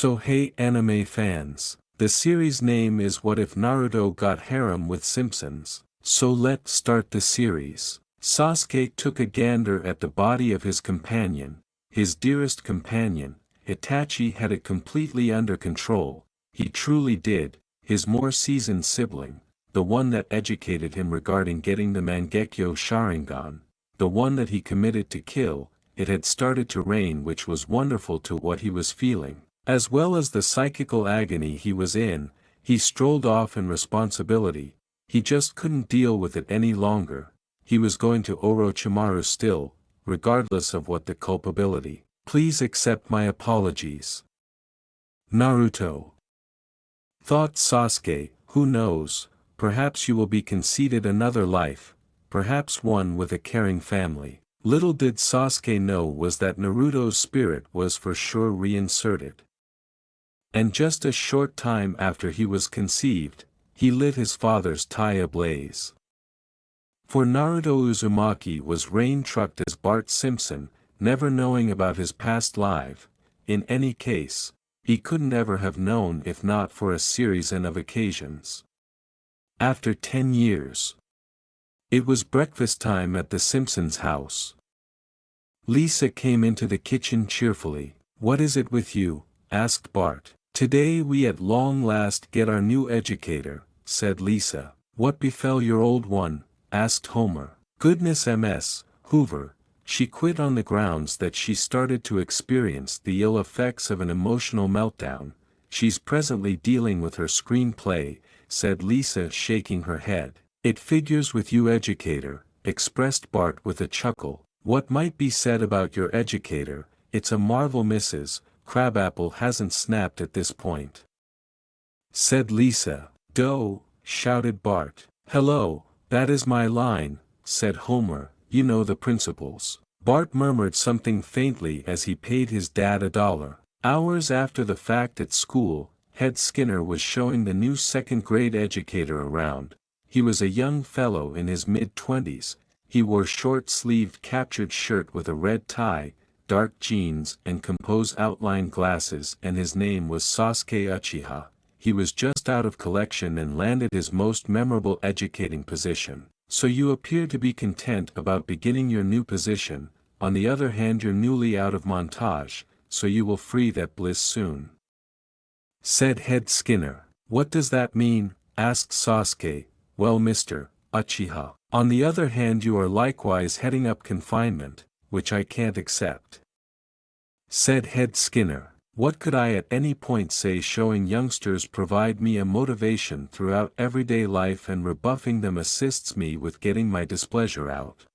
So hey anime fans, the series name is What If Naruto Got Harem with Simpsons. So let's start the series. Sasuke took a gander at the body of his companion, his dearest companion. Itachi had it completely under control. He truly did, his more seasoned sibling, the one that educated him regarding getting the Mangekyo Sharingan, the one that he committed to kill. It had started to rain, which was wonderful to what he was feeling. As well as the psychical agony he was in, he strolled off in responsibility. He just couldn't deal with it any longer. He was going to Orochimaru still, regardless of what the culpability. Please accept my apologies. Naruto. Thought Sasuke, who knows, perhaps you will be conceded another life, perhaps one with a caring family. Little did Sasuke know was that Naruto's spirit was for sure reinserted. And just a short time after he was conceived, he lit his father's tie ablaze. For Naruto Uzumaki was rain-trucked as Bart Simpson, never knowing about his past life. In any case, he couldn't ever have known if not for a series of occasions. After 10 years. It was breakfast time at the Simpsons' house. Lisa came into the kitchen cheerfully. "What is it with you?" asked Bart. "Today we at long last get our new educator," said Lisa. "What befell your old one?" asked Homer. "Goodness ms, Hoover, she quit on the grounds that she started to experience the ill effects of an emotional meltdown. She's presently dealing with her screenplay," said Lisa, shaking her head. "It figures with you, educator," expressed Bart with a chuckle. "What might be said about your educator, it's a marvel Mrs. Crabapple hasn't snapped at this point," said Lisa. "Doh," shouted Bart. "Hello, that is my line," said Homer, "you know the principles." Bart murmured something faintly as he paid his dad $1. Hours after the fact at school, Head Skinner was showing the new second-grade educator around. He was a young fellow in his mid-20s. He wore short-sleeved captured shirt with a red tie, dark jeans and composed outline glasses, and his name was Sasuke Uchiha. He was just out of collection and landed his most memorable educating position. "So you appear to be content about beginning your new position. On the other hand, you're newly out of montage, so you will free that bliss soon," said Head Skinner. "What does that mean?" asked Sasuke. "Well, Mr. Uchiha, on the other hand you are likewise heading up confinement, which I can't accept," said Head Skinner. "What could I at any point say showing youngsters provide me a motivation throughout everyday life and rebuffing them assists me with getting my displeasure out,"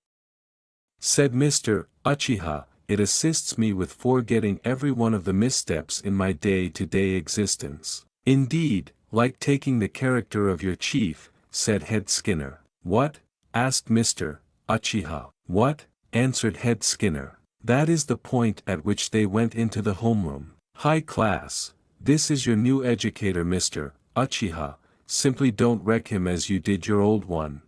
said Mr. Uchiha. "It assists me with forgetting every one of the missteps in my day-to-day existence." "Indeed, like taking the character of your chief," said Head Skinner. "What?" asked Mr. Uchiha. "What?" answered Head Skinner. That is the point at which they went into the homeroom. "High class, this is your new educator Mr. Uchiha, simply don't wreck him as you did your old one,"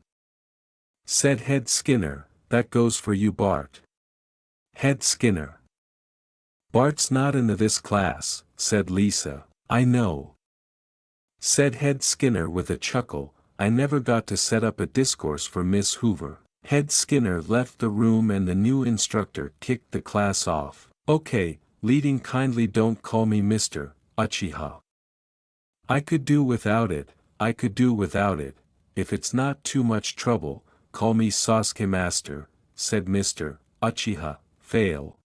said Head Skinner. "That goes for you Bart." Head Skinner. "Bart's not into this class," said Lisa. "I know," said Head Skinner with a chuckle. "I never got to set up a discourse for Miss Hoover." Head Skinner left the room and the new instructor kicked the class off. "Okay, leading kindly don't call me Mr. Uchiha. I could do without it, If it's not too much trouble, call me Sasuke Master," said Mr. Uchiha. "Fail.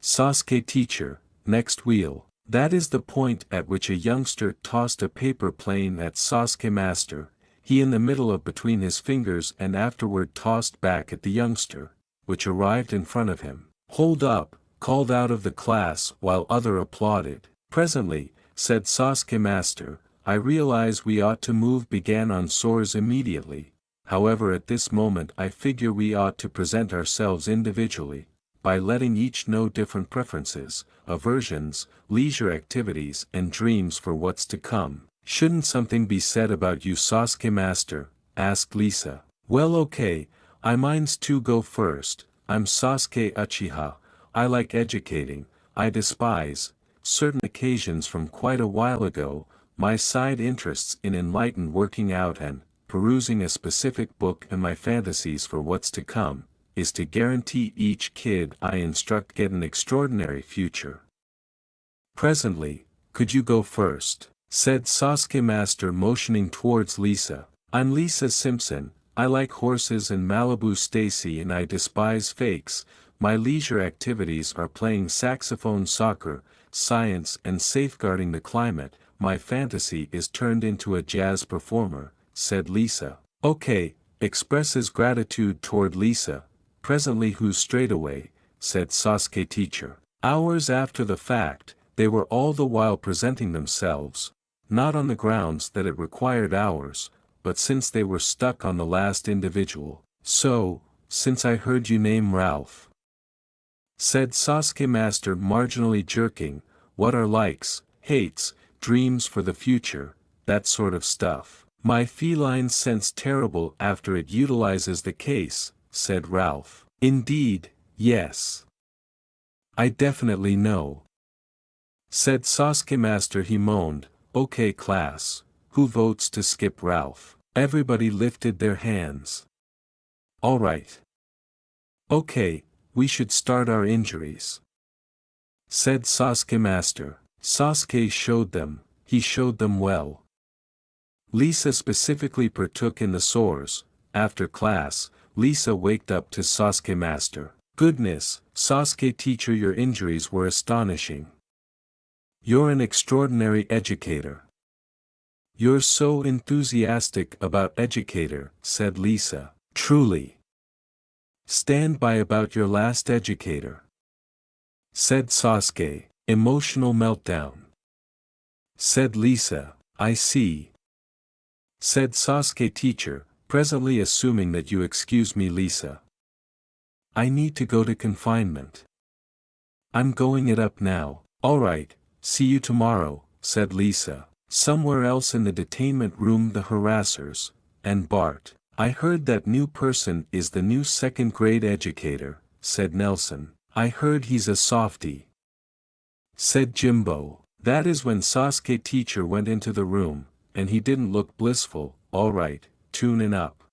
Sasuke Teacher, next wheel." That is the point at which a youngster tossed a paper plane at Sasuke Master, he in the middle of between his fingers, and afterward tossed back at the youngster, which arrived in front of him. "Hold up," called out of the class while other applauded. "Presently," said Sasuke Master, "I realize we ought to move began on Soars immediately. However, at this moment I figure we ought to present ourselves individually, by letting each know different preferences, aversions, leisure activities and dreams for what's to come." "Shouldn't something be said about you Sasuke Master?" asked Lisa. "Well, okay, I minds to go first. I'm Sasuke Uchiha. I like educating, I despise certain occasions from quite a while ago, my side interests in enlightened working out and perusing a specific book and my fantasies for what's to come, is to guarantee each kid I instruct get an extraordinary future. Presently, could you go first? Said Sasuke Master motioning towards Lisa. I'm Lisa Simpson, I like horses and Malibu Stacy and I despise fakes. My leisure activities are playing saxophone, soccer, science and safeguarding the climate. My fantasy is turned into a jazz performer, said Lisa. Okay, expresses gratitude toward Lisa. Presently who's straightaway, said Sasuke teacher. Hours after the fact, they were all the while presenting themselves, not on the grounds that it required hours, but since they were stuck on the last individual. So, since I heard you name Ralph, said Sasuke Master marginally jerking, what are likes, hates, dreams for the future, that sort of stuff. My feline sense terrible after it utilizes the case, said Ralph. Indeed, yes. I definitely know, said Sasuke Master. He moaned, okay class, who votes to skip Ralph? Everybody lifted their hands. Alright. Okay, we should start our injuries, said Sasuke Master. Sasuke showed them, he showed them well. Lisa specifically partook in the sores. After class, Lisa waked up to Sasuke Master. Goodness, Sasuke teacher, your injuries were astonishing. You're an extraordinary educator. You're so enthusiastic about educator, said Lisa. Truly. Stand by about your last educator, said Sasuke. Emotional meltdown, said Lisa. I see, said Sasuke teacher, presently assuming that you excuse me Lisa. I need to go to confinement. I'm going it up now. Alright, see you tomorrow, said Lisa. Somewhere else in the detainment room the harassers, and Bart. I heard that new person is the new second grade educator, said Nelson. I heard he's a softie, said Jimbo. That is when Sasuke teacher went into the room, and he didn't look blissful. Alright, tuning up.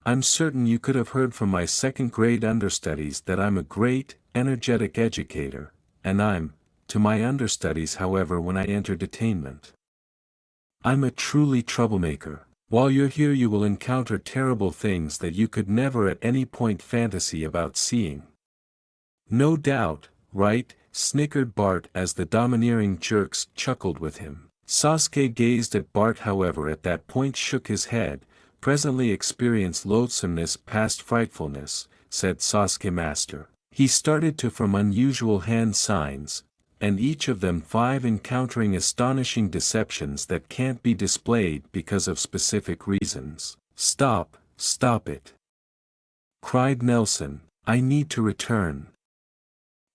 I'm certain you could have heard from my second grade understudies that I'm a great, energetic educator, and I'm, to my understudies however when I enter detainment, I'm a truly troublemaker. While you're here you will encounter terrible things that you could never at any point fantasy about seeing. No doubt, right? Snickered Bart as the domineering jerks chuckled with him. Sasuke gazed at Bart however at that point shook his head, presently experienced loathsomeness past frightfulness, said Sasuke Master. He started to form unusual hand signs, and each of them 5 encountering astonishing deceptions that can't be displayed because of specific reasons. Stop it, cried Nelson. I need to return.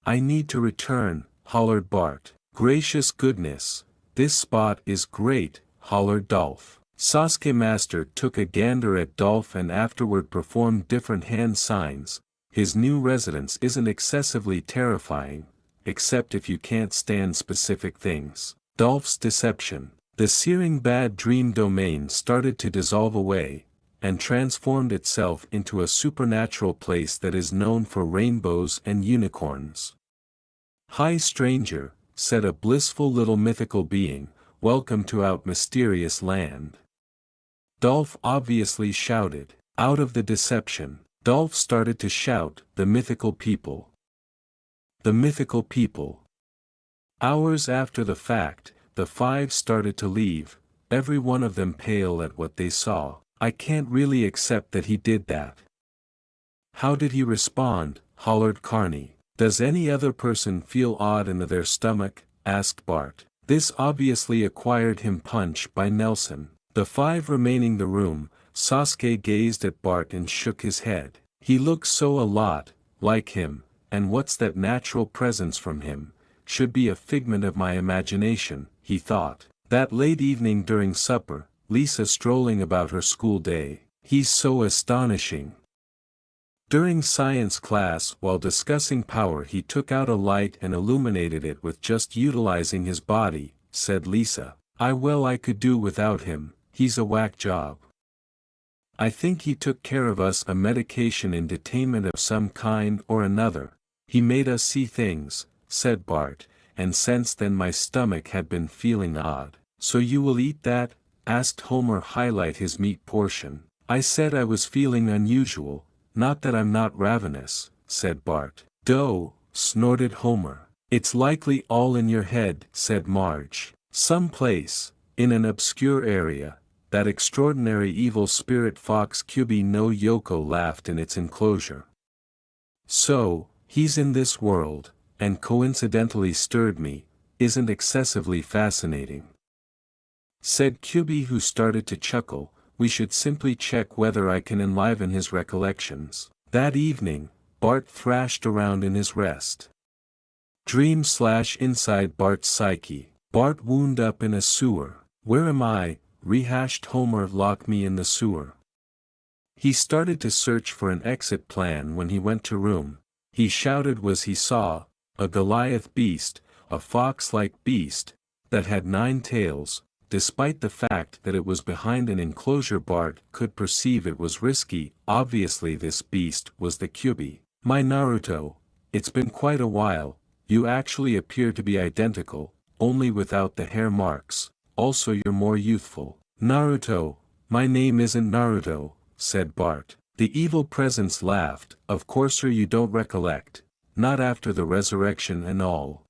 I need to return, hollered Bart. Gracious goodness, this spot is great, hollered Dolph. Sasuke Master took a gander at Dolph and afterward performed different hand signs. His new residence isn't excessively terrifying, except if you can't stand specific things. Dolph's deception. The searing bad dream domain started to dissolve away, and transformed itself into a supernatural place that is known for rainbows and unicorns. Hi stranger, said a blissful little mythical being, welcome to our mysterious land. Dolph obviously shouted. Out of the deception, Dolph started to shout, the mythical people. The mythical people. Hours after the fact, the 5 started to leave, every one of them pale at what they saw. I can't really accept that he did that. How did he respond? Hollered Carney. Does any other person feel odd in their stomach? Asked Bart. This obviously acquired him punch by Nelson. The 5 remaining the room, Sasuke gazed at Bart and shook his head. He looks so a lot like him, and what's that natural presence from him? Should be a figment of my imagination, he thought. That late evening during supper, Lisa strolling about her school day. He's so astonishing. During science class, while discussing power, he took out a light and illuminated it with just utilizing his body, said Lisa. I could do without him, he's a whack job. I think he took care of us, a medication in detainment of some kind or another. He made us see things, said Bart, and since then my stomach had been feeling odd. So you will eat that? Asked Homer. Highlight his meat portion. I said I was feeling unusual, not that I'm not ravenous, said Bart. Dough, snorted Homer. It's likely all in your head, said Marge. Some place, in an obscure area, that extraordinary evil spirit Fox Cuby no Yoko laughed in its enclosure. So, he's in this world, and coincidentally stirred me, isn't excessively fascinating? Said Cuby, who started to chuckle. We should simply check whether I can enliven his recollections. That evening, Bart thrashed around in his rest dream / inside Bart's psyche. Bart wound up in a sewer. Where am I? Rehashed Homer. Lock me in the sewer. He started to search for an exit plan when he went to room. He shouted was he saw a Goliath beast, a fox-like beast, that had 9 tails. Despite the fact that it was behind an enclosure, Bart could perceive it was risky. Obviously this beast was the Cuby. My Naruto, it's been quite a while, you actually appear to be identical, only without the hair marks, also you're more youthful. Naruto, my name isn't Naruto, said Bart. The evil presence laughed. Of course sir, you don't recollect, not after the resurrection and all.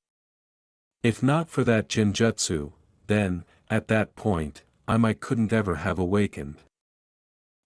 If not for that genjutsu, then, at that point, I couldn't ever have awakened.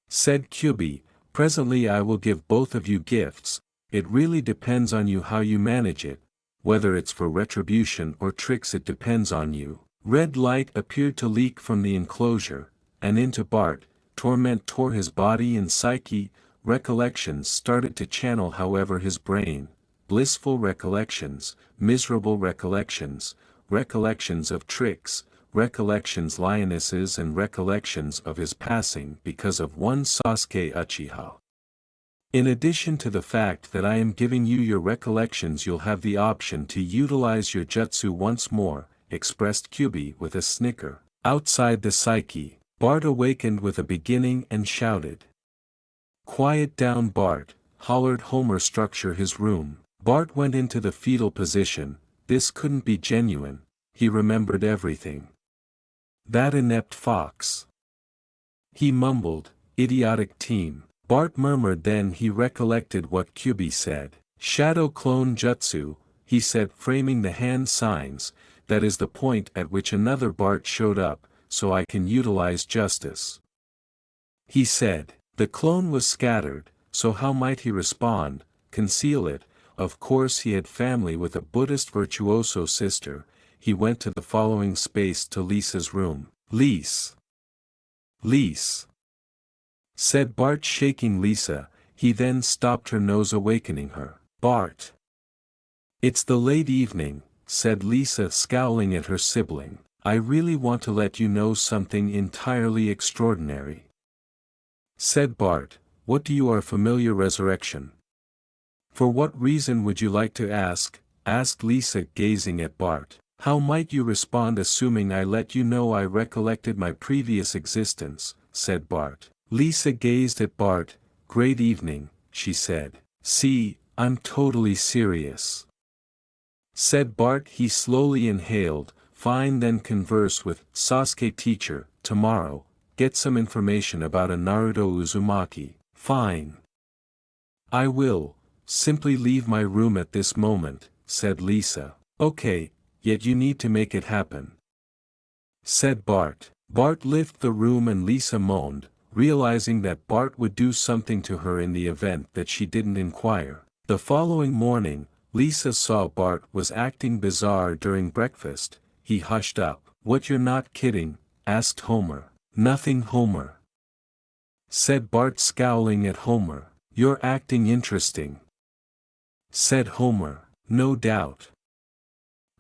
Said Cuby, presently I will give both of you gifts, it really depends on you how you manage it, whether it's for retribution or tricks it depends on you. Red light appeared to leak from the enclosure, and into Bart. Torment tore his body and psyche. Recollections started to channel however his brain. Blissful recollections, miserable recollections, recollections of tricks, recollections lionesses and recollections of his passing because of one Sasuke Uchiha. In addition to the fact that I am giving you your recollections, you'll have the option to utilize your jutsu once more, expressed Cuby with a snicker. Outside the psyche, Bart awakened with a beginning and shouted. Quiet down Bart, hollered Homer. Structure his room. Bart went into the fetal position. This couldn't be genuine. He remembered everything. That inept fox. He mumbled, idiotic team. Bart murmured, then he recollected what Cuby said. Shadow clone jutsu, he said, framing the hand signs, that is the point at which another Bart showed up, so I can utilize justice. He said, the clone was scattered, so how might he respond, conceal it? Of course he had family with a Buddhist virtuoso sister. He went to the following space to Lisa's room. Lise. Said Bart, shaking Lisa. He then stopped her nose, awakening her. Bart. It's the late evening, said Lisa, scowling at her sibling. I really want to let you know something entirely extraordinary. Said Bart. What do you are familiar resurrection? For what reason would you like to ask? Asked Lisa, gazing at Bart. How might you respond assuming I let you know I recollected my previous existence? Said Bart. Lisa gazed at Bart. Great evening, she said. See, I'm totally serious. Said Bart. He slowly inhaled. Fine, then converse with Sasuke teacher, tomorrow, get some information about a Naruto Uzumaki. Fine. I will, simply leave my room at this moment, said Lisa. Okay, yet you need to make it happen. Said Bart. Bart left the room and Lisa moaned, realizing that Bart would do something to her in the event that she didn't inquire. The following morning, Lisa saw Bart was acting bizarre during breakfast. He hushed up. What, you're not kidding? Asked Homer. Nothing, Homer. Said Bart, scowling at Homer. You're acting interesting. Said Homer. No doubt.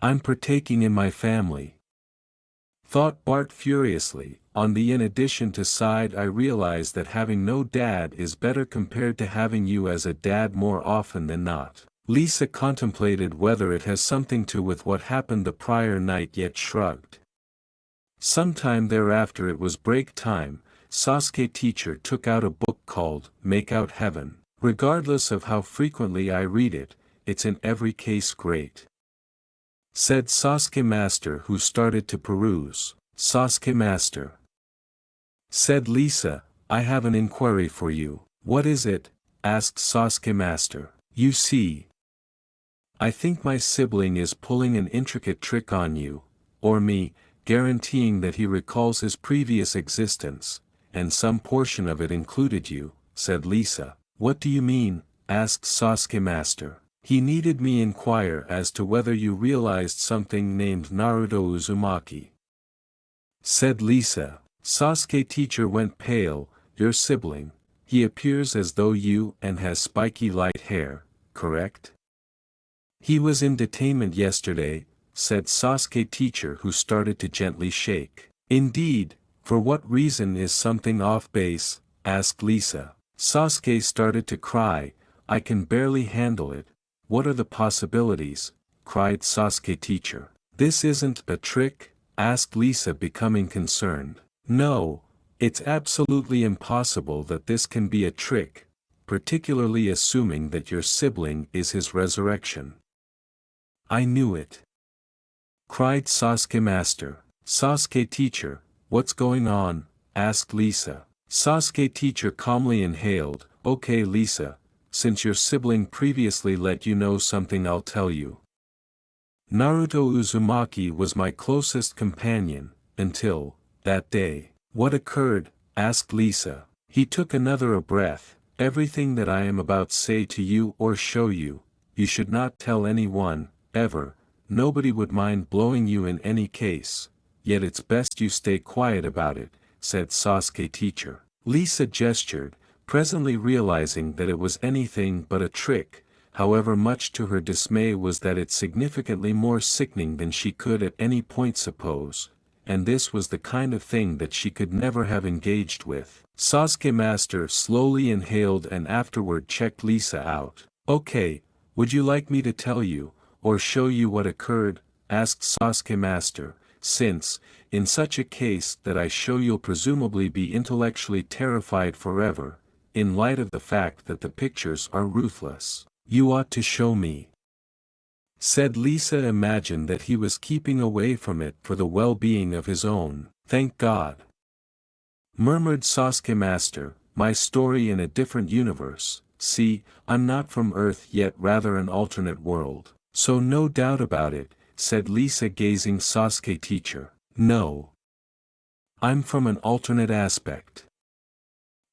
I'm partaking in my family. thought Bart furiously. On the in addition to side I realize that having no dad is better compared to having you as a dad more often than not. Lisa contemplated whether it has something to with what happened the prior night yet shrugged. Sometime thereafter it was break time. Sasuke teacher took out a book called Make Out Heaven. Regardless of how frequently I read it, it's in every case great, said Sasuke master, who started to peruse. Sasuke master, said Lisa, I have an inquiry for you. What is it? Asked Sasuke master. You see, I think my sibling is pulling an intricate trick on you, or me, guaranteeing that he recalls his previous existence, and some portion of it included you, said Lisa. What do you mean? Asked Sasuke master. He needed me inquire as to whether you realized something named Naruto Uzumaki, said Lisa. Sasuke teacher went pale. Your sibling, he appears as though you and has spiky light hair, correct? He was in detainment yesterday, said Sasuke teacher, who started to gently shake. Indeed, for what reason is something off base? Asked Lisa. Sasuke started to cry. I can barely handle it. What are the possibilities? Cried Sasuke teacher. This isn't a trick? Asked Lisa, becoming concerned. No, it's absolutely impossible that this can be a trick, particularly assuming that your sibling is his resurrection. I knew it, cried Sasuke master. Sasuke teacher, what's going on? Asked Lisa. Sasuke teacher calmly inhaled. Okay Lisa, since your sibling previously let you know something, I'll tell you. Naruto Uzumaki was my closest companion, until that day. What occurred? Asked Lisa. He took another breath. Everything that I am about to say to you or show you, you should not tell anyone, ever. Nobody would mind blowing you in any case, yet it's best you stay quiet about it, said Sasuke teacher. Lisa gestured, presently realizing that it was anything but a trick. However, much to her dismay was that it's significantly more sickening than she could at any point suppose, and this was the kind of thing that she could never have engaged with. Sasuke master slowly inhaled and afterward checked Lisa out. Okay, would you like me to tell you, or show you what occurred? Asked Sasuke master, since, in such a case that I show you'll presumably be intellectually terrified forever, in light of the fact that the pictures are ruthless. You ought to show me, said Lisa. Imagined that he was keeping away from it for the well-being of his own. Thank God, murmured Sasuke master, my story in a different universe. See, I'm not from Earth yet, rather an alternate world. So no doubt about it, said Lisa, gazing Sasuke teacher. No, I'm from an alternate aspect,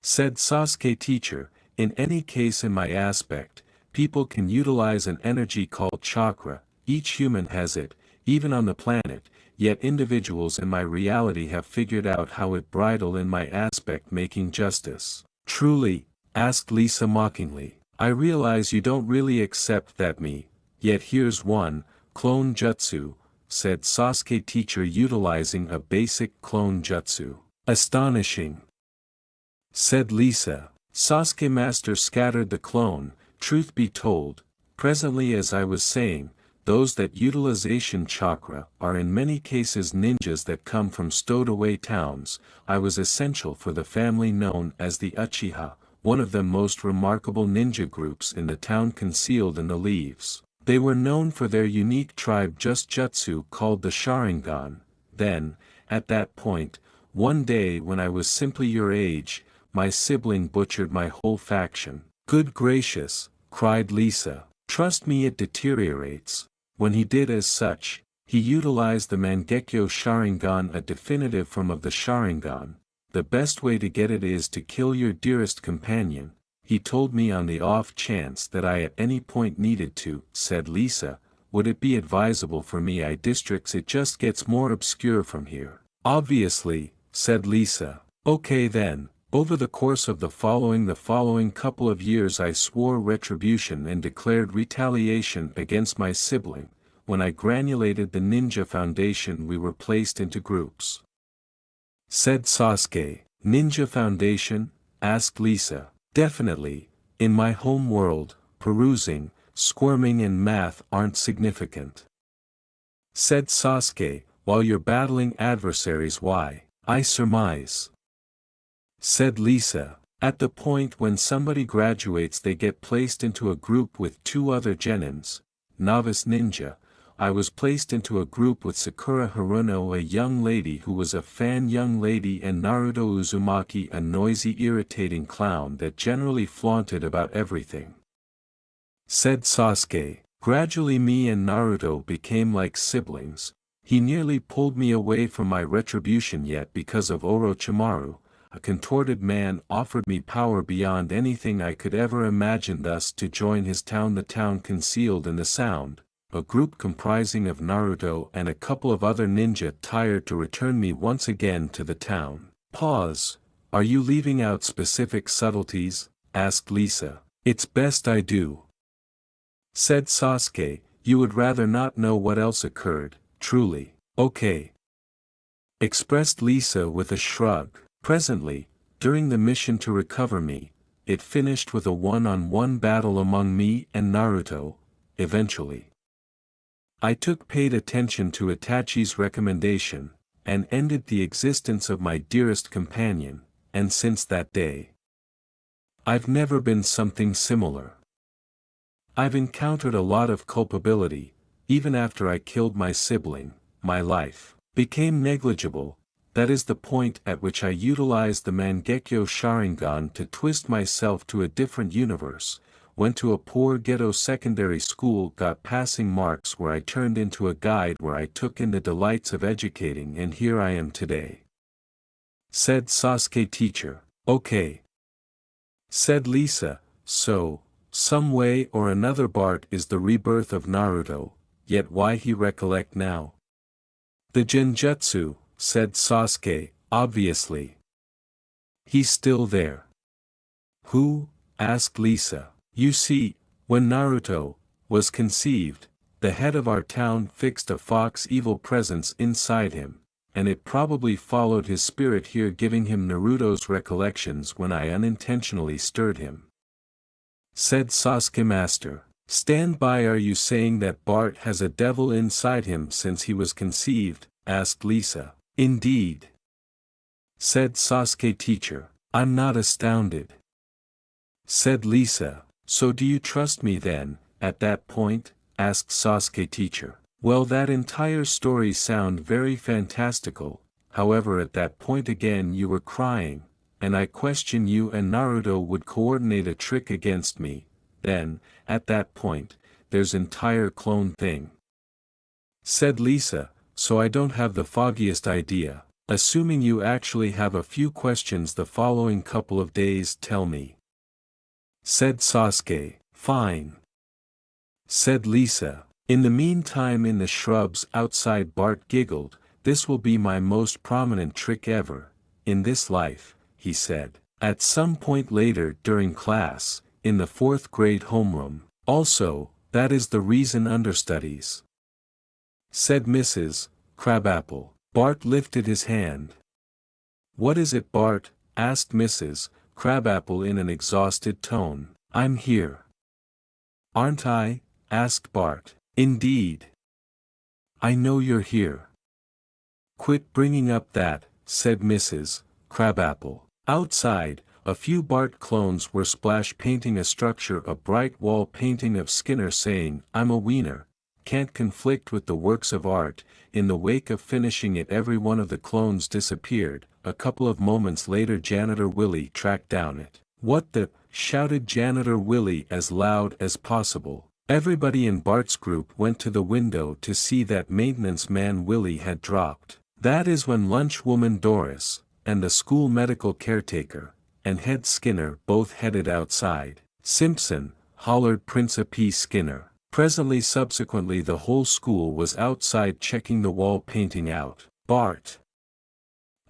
said Sasuke teacher. In any case, in my aspect, people can utilize an energy called chakra. Each human has it, even on the planet, yet individuals in my reality have figured out how it bridle in my aspect, making justice. Truly? Asked Lisa mockingly. I realize you don't really accept that me, yet here's one, clone jutsu, said Sasuke teacher, utilizing a basic clone jutsu. Astonishing, said Lisa. Sasuke master scattered the clone. Truth be told, presently, as I was saying, those that utilization chakra are in many cases ninjas that come from stowed away towns. I was essential for the family known as the Uchiha, one of the most remarkable ninja groups in the town, concealed in the leaves. They were known for their unique tribe just jutsu called the Sharingan. Then, at that point, one day when I was simply your age, my sibling butchered my whole faction. Good gracious, cried Lisa. Trust me, it deteriorates. When he did as such, he utilized the Mangekyo Sharingan, a definitive form of the Sharingan. The best way to get it is to kill your dearest companion. He told me on the off chance that I at any point needed to, said Lisa. Would it be advisable for me? I districts, it just gets more obscure from here. Obviously, said Lisa. Okay then. Over the course of the following couple of years I swore retribution and declared retaliation against my sibling. when I granulated the ninja foundation we were placed into groups. Said Sasuke. Ninja foundation? Asked Lisa. Definitely, in my home world, perusing, squirming and math aren't significant. Said Sasuke, while you're battling adversaries why, I surmise. Said Lisa. At the point when somebody graduates they get placed into a group with 2 other genins, novice ninja. I was placed into a group with Sakura Haruno, a young lady who was a fan young lady, and Naruto Uzumaki, a noisy irritating clown that generally flaunted about everything. Said Sasuke. Gradually me and Naruto became like siblings. He nearly pulled me away from my retribution, yet because of Orochimaru, a contorted man offered me power beyond anything I could ever imagine, thus to join his town, the town concealed in the sound, a group comprising of Naruto and a couple of other ninja tired to return me once again to the town. Pause. Are you leaving out specific subtleties? Asked Lisa. It's best I do. Said Sasuke. You would rather not know what else occurred, truly. Okay. Expressed Lisa with a shrug. Presently, during the mission to recover me, it finished with a one-on-one battle among me and Naruto, eventually. I paid attention to Itachi's recommendation, and ended the existence of my dearest companion, and since that day, I've never been something similar. I've encountered a lot of culpability, even after I killed my sibling, my life became negligible. That is the point at which I utilized the Mangekyo Sharingan to twist myself to a different universe, went to a poor ghetto secondary school, got passing marks where I turned into a guide where I took in the delights of educating, and here I am today. Said Sasuke. Teacher. Okay. Said Lisa. So, some way or another Bart is the rebirth of Naruto, yet why he recollect now? The Genjutsu, said Sasuke, obviously. He's still there. Who? Asked Lisa. You see, when Naruto was conceived, the head of our town fixed a fox evil presence inside him, and it probably followed his spirit here, giving him Naruto's recollections when I unintentionally stirred him. Said Sasuke. Master. Stand by. Are you saying that Bart has a devil inside him since he was conceived? Asked Lisa. Indeed. Said Sasuke. Teacher. I'm not astounded. Said Lisa. So do you trust me then, at that point? Asked Sasuke. Teacher. Well, that entire story sound very fantastical, however at that point again you were crying, and I question you and Naruto would coordinate a trick against me, then, at that point, there's entire clone thing. Said Lisa. So I don't have the foggiest idea. Assuming you actually have a few questions the following couple of days, tell me. Said Sasuke. Fine. Said Lisa. In the meantime, in the shrubs outside, Bart giggled. This will be my most prominent trick ever, in this life, he said. At some point later during class, in the 4th grade homeroom. Also, that is the reason understudies. Said Mrs. Crabapple. Bart lifted his hand. What is it, Bart? Asked Mrs. Crabapple in an exhausted tone. I'm here. Aren't I? Asked Bart. Indeed. I know you're here. Quit bringing up that, said Mrs. Crabapple. Outside, a few Bart clones were splash painting a structure, a bright wall painting of Skinner saying, I'm a wiener, can't conflict with the works of art. In the wake of finishing it, every one of the clones disappeared. A couple of moments later, Janitor Willie tracked down it. What the? Shouted Janitor Willie as loud as possible. Everybody in Bart's group went to the window to see that maintenance man Willie had dropped. That is when lunchwoman Doris, and the school medical caretaker, and head Skinner both headed outside. Simpson, hollered Prince P. Skinner. Presently, subsequently, the whole school was outside checking the wall painting out. Bart.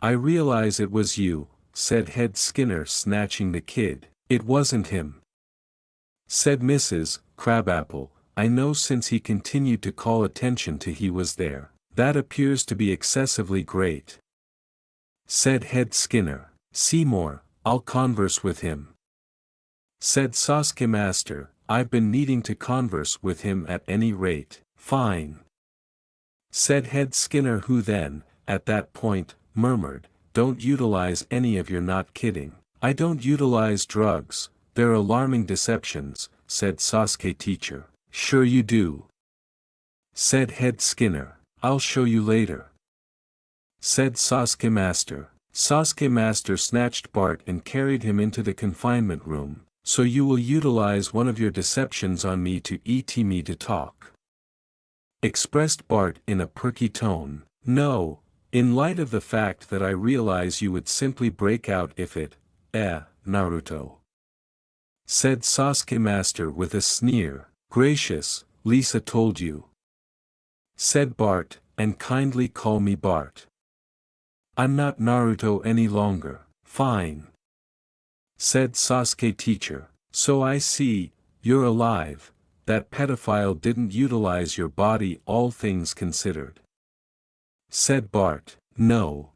I realize it was you, said head Skinner, snatching the kid. It wasn't him. Said Mrs. Crabapple. I know since he continued to call attention to he was there. That appears to be excessively great. Said Head Skinner. Seymour, I'll converse with him. Said Sasuke Master, I've been needing to converse with him at any rate. Fine. Said Head Skinner, who then, at that point, murmured, don't utilize any of your not kidding. I don't utilize drugs, they're alarming deceptions, said Sasuke teacher. Sure you do. Said Head Skinner, I'll show you later. Said Sasuke Master. Sasuke Master snatched Bart and carried him into the confinement room. So you will utilize one of your deceptions on me to ET me to talk? Expressed Bart in a perky tone. No, in light of the fact that I realize you would simply break out if it, Naruto. Said Sasuke Master with a sneer. Gracious, Lisa told you. Said Bart, and kindly call me Bart. I'm not Naruto any longer. Fine. Said Sasuke teacher. So I see, you're alive, that pedophile didn't utilize your body all things considered. Said Bart. No.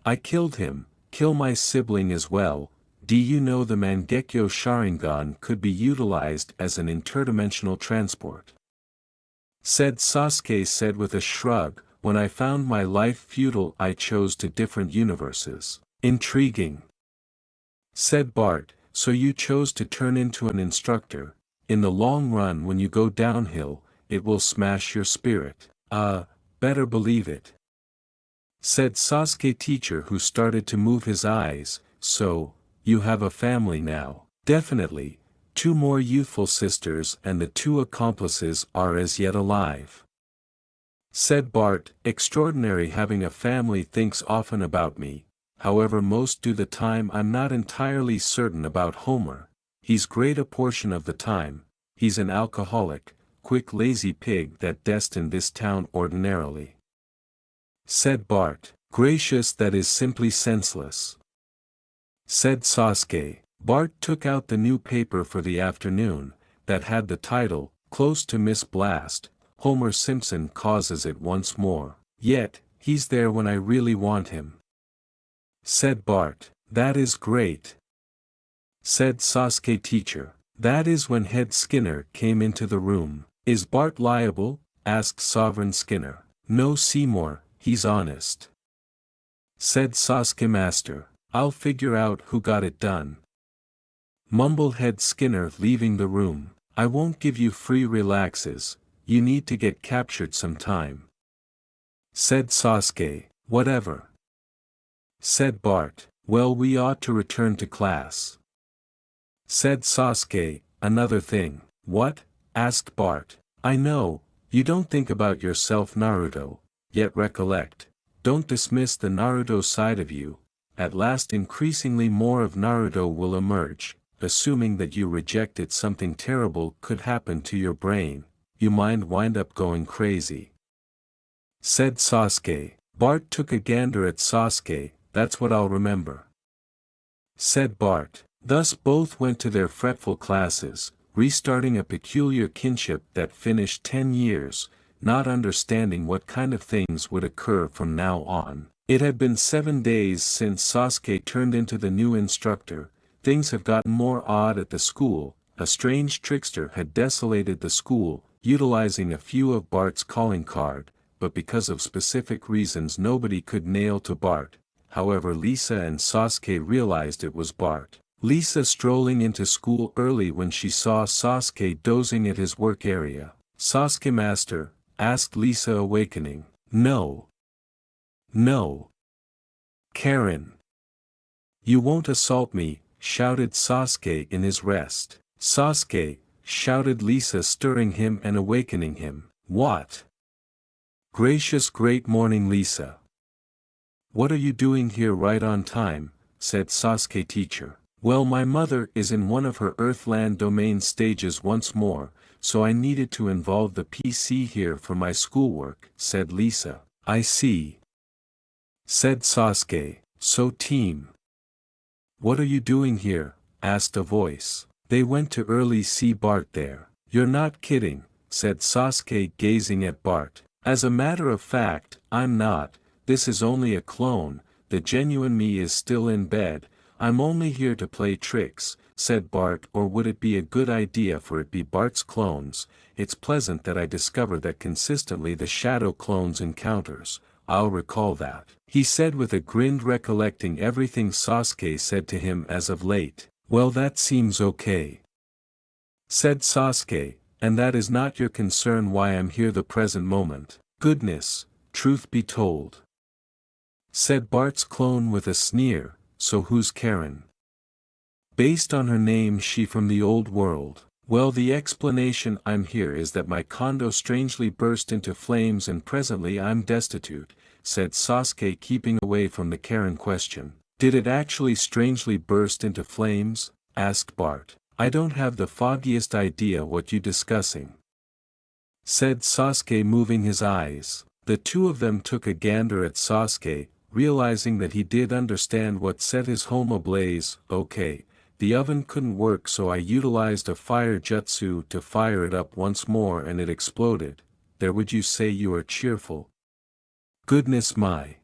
I killed him, kill my sibling as well. Do you know the Mangekyo Sharingan could be utilized as an interdimensional transport? Said Sasuke said with a shrug, when I found my life futile I chose to different universes. Intriguing. Said Bart, so you chose to turn into an instructor. In the long run when you go downhill, it will smash your spirit. Better believe it. Said Sasuke teacher, who started to move his eyes. So, you have a family now. Definitely, 2 more youthful sisters and the 2 accomplices are as yet alive. Said Bart, extraordinary. Having a family thinks often about me. However most do the time I'm not entirely certain about Homer. He's great a portion of the time. He's an alcoholic, quick lazy pig that destined this town ordinarily. Said Bart. Gracious, that is simply senseless. Said Sasuke. Bart took out the new paper for the afternoon, that had the title, Close to Miss Blast, Homer Simpson causes it once more. Yet, he's there when I really want him. Said Bart. That is great. Said Sasuke teacher. That is when Head Skinner came into the room. Is Bart liable? Asked Sovereign Skinner. No Seymour, he's honest. Said Sasuke Master. I'll figure out who got it done. Mumbled Head Skinner, leaving the room. I won't give you free relaxes, you need to get captured sometime. Said Sasuke. Whatever. Said Bart. Well, we ought to return to class. Said Sasuke. Another thing. What? Asked Bart. I know, you don't think about yourself Naruto, yet recollect, don't dismiss the Naruto side of you. At last increasingly more of Naruto will emerge. Assuming that you reject it, something terrible could happen to your brain, you might wind up going crazy. Said Sasuke. Bart took a gander at Sasuke. That's what I'll remember. Said Bart. Thus both went to their fretful classes, restarting a peculiar kinship that finished 10 years, not understanding what kind of things would occur from now on. It had been 7 days since Sasuke turned into the new instructor. Things have gotten more odd at the school. A strange trickster had desolated the school, utilizing a few of Bart's calling card, but because of specific reasons nobody could nail to Bart. However, Lisa and Sasuke realized it was Bart. Lisa strolling into school early when she saw Sasuke dozing at his work area. Sasuke Master? Asked Lisa, awakening. No. No. Karen. You won't assault me, shouted Sasuke in his rest. Sasuke, shouted Lisa, stirring him and awakening him. What? Gracious, great morning, Lisa. What are you doing here right on time? Said Sasuke teacher. Well, my mother is in one of her Earthland domain stages once more, so I needed to involve the PC here for my schoolwork, said Lisa. I see. Said Sasuke. So team. What are you doing here? Asked a voice. They went to early see Bart there. You're not kidding, said Sasuke gazing at Bart. As a matter of fact, I'm not, this is only a clone, the genuine me is still in bed, I'm only here to play tricks, said Bart. Or would it be a good idea for it be Bart's clones? It's pleasant that I discover that consistently the shadow clones encounters, I'll recall that, he said with a grin, recollecting everything Sasuke said to him as of late. Well, that seems okay, said Sasuke, and that is not your concern why I'm here the present moment. Goodness, truth be told, said Bart's clone with a sneer, so who's Karen? Based on her name, she from the old world. Well, the explanation I'm here is that my condo strangely burst into flames and presently I'm destitute, said Sasuke, keeping away from the Karen question. Did it actually strangely burst into flames? Asked Bart. I don't have the foggiest idea what you discussing, said Sasuke, moving his eyes. The two of them took a gander at Sasuke, realizing that he did understand what set his home ablaze. Okay, the oven couldn't work, so I utilized a fire jutsu to fire it up once more and it exploded. There, would you say you are cheerful? Goodness my,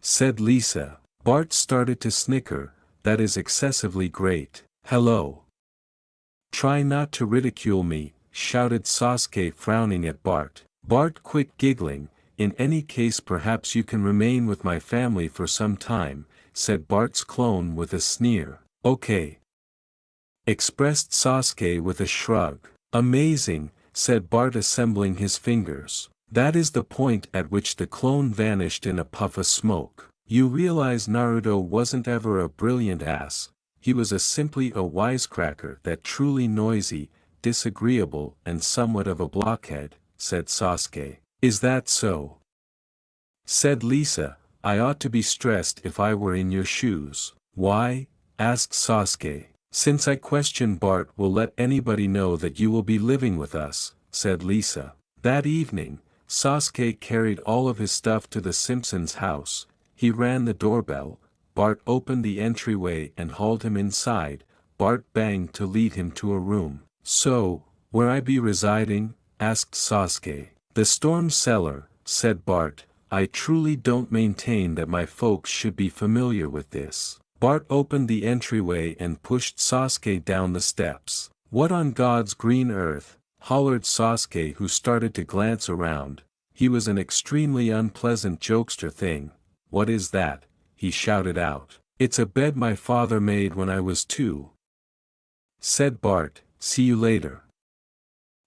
said Lisa. Bart started to snicker. That is excessively great. Hello. Try not to ridicule me, shouted Sasuke, frowning at Bart. Bart quit giggling. In any case, perhaps you can remain with my family for some time, said Bart's clone with a sneer. Okay, expressed Sasuke with a shrug. Amazing, said Bart, assembling his fingers. That is the point at which the clone vanished in a puff of smoke. You realize Naruto wasn't ever a brilliant ass, he was simply a wisecracker, that truly noisy, disagreeable and somewhat of a blockhead, said Sasuke. Is that so? Said Lisa. I ought to be stressed if I were in your shoes. Why? Asked Sasuke. Since I question Bart will let anybody know that you will be living with us, said Lisa. That evening, Sasuke carried all of his stuff to the Simpsons' house. He rang the doorbell. Bart opened the entryway and hauled him inside. Bart banged to lead him to a room. So, where I be residing? Asked Sasuke. The storm cellar, said Bart. I truly don't maintain that my folks should be familiar with this. Bart opened the entryway and pushed Sasuke down the steps. What on God's green earth? Hollered Sasuke, who started to glance around. He was an extremely unpleasant jokester thing. What is that? He shouted out. It's a bed my father made when I was 2. Said Bart. See you later,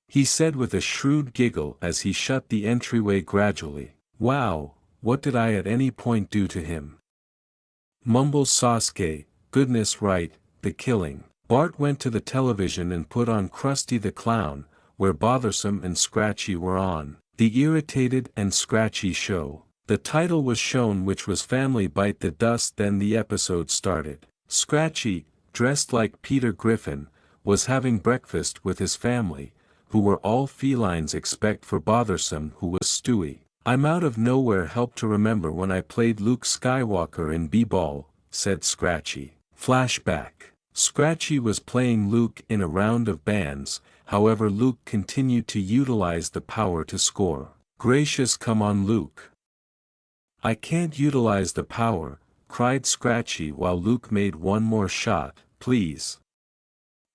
he said with a shrewd giggle as he shut the entryway gradually. Wow, what did I at any point do to him? Mumbled Sasuke. Goodness right, the killing. Bart went to the television and put on Krusty the Clown, where Bothersome and Scratchy were on. The Irritated and Scratchy Show. The title was shown, which was Family Bite the Dust. Then the episode started. Scratchy, dressed like Peter Griffin, was having breakfast with his family, who were all felines except for Bothersome, who was Stewie. I'm out of nowhere helped to remember when I played Luke Skywalker in B-Ball, said Scratchy. Flashback. Scratchy was playing Luke in a round of bands, however Luke continued to utilize the power to score. Gracious, come on Luke. I can't utilize the power, cried Scratchy while Luke made one more shot, please.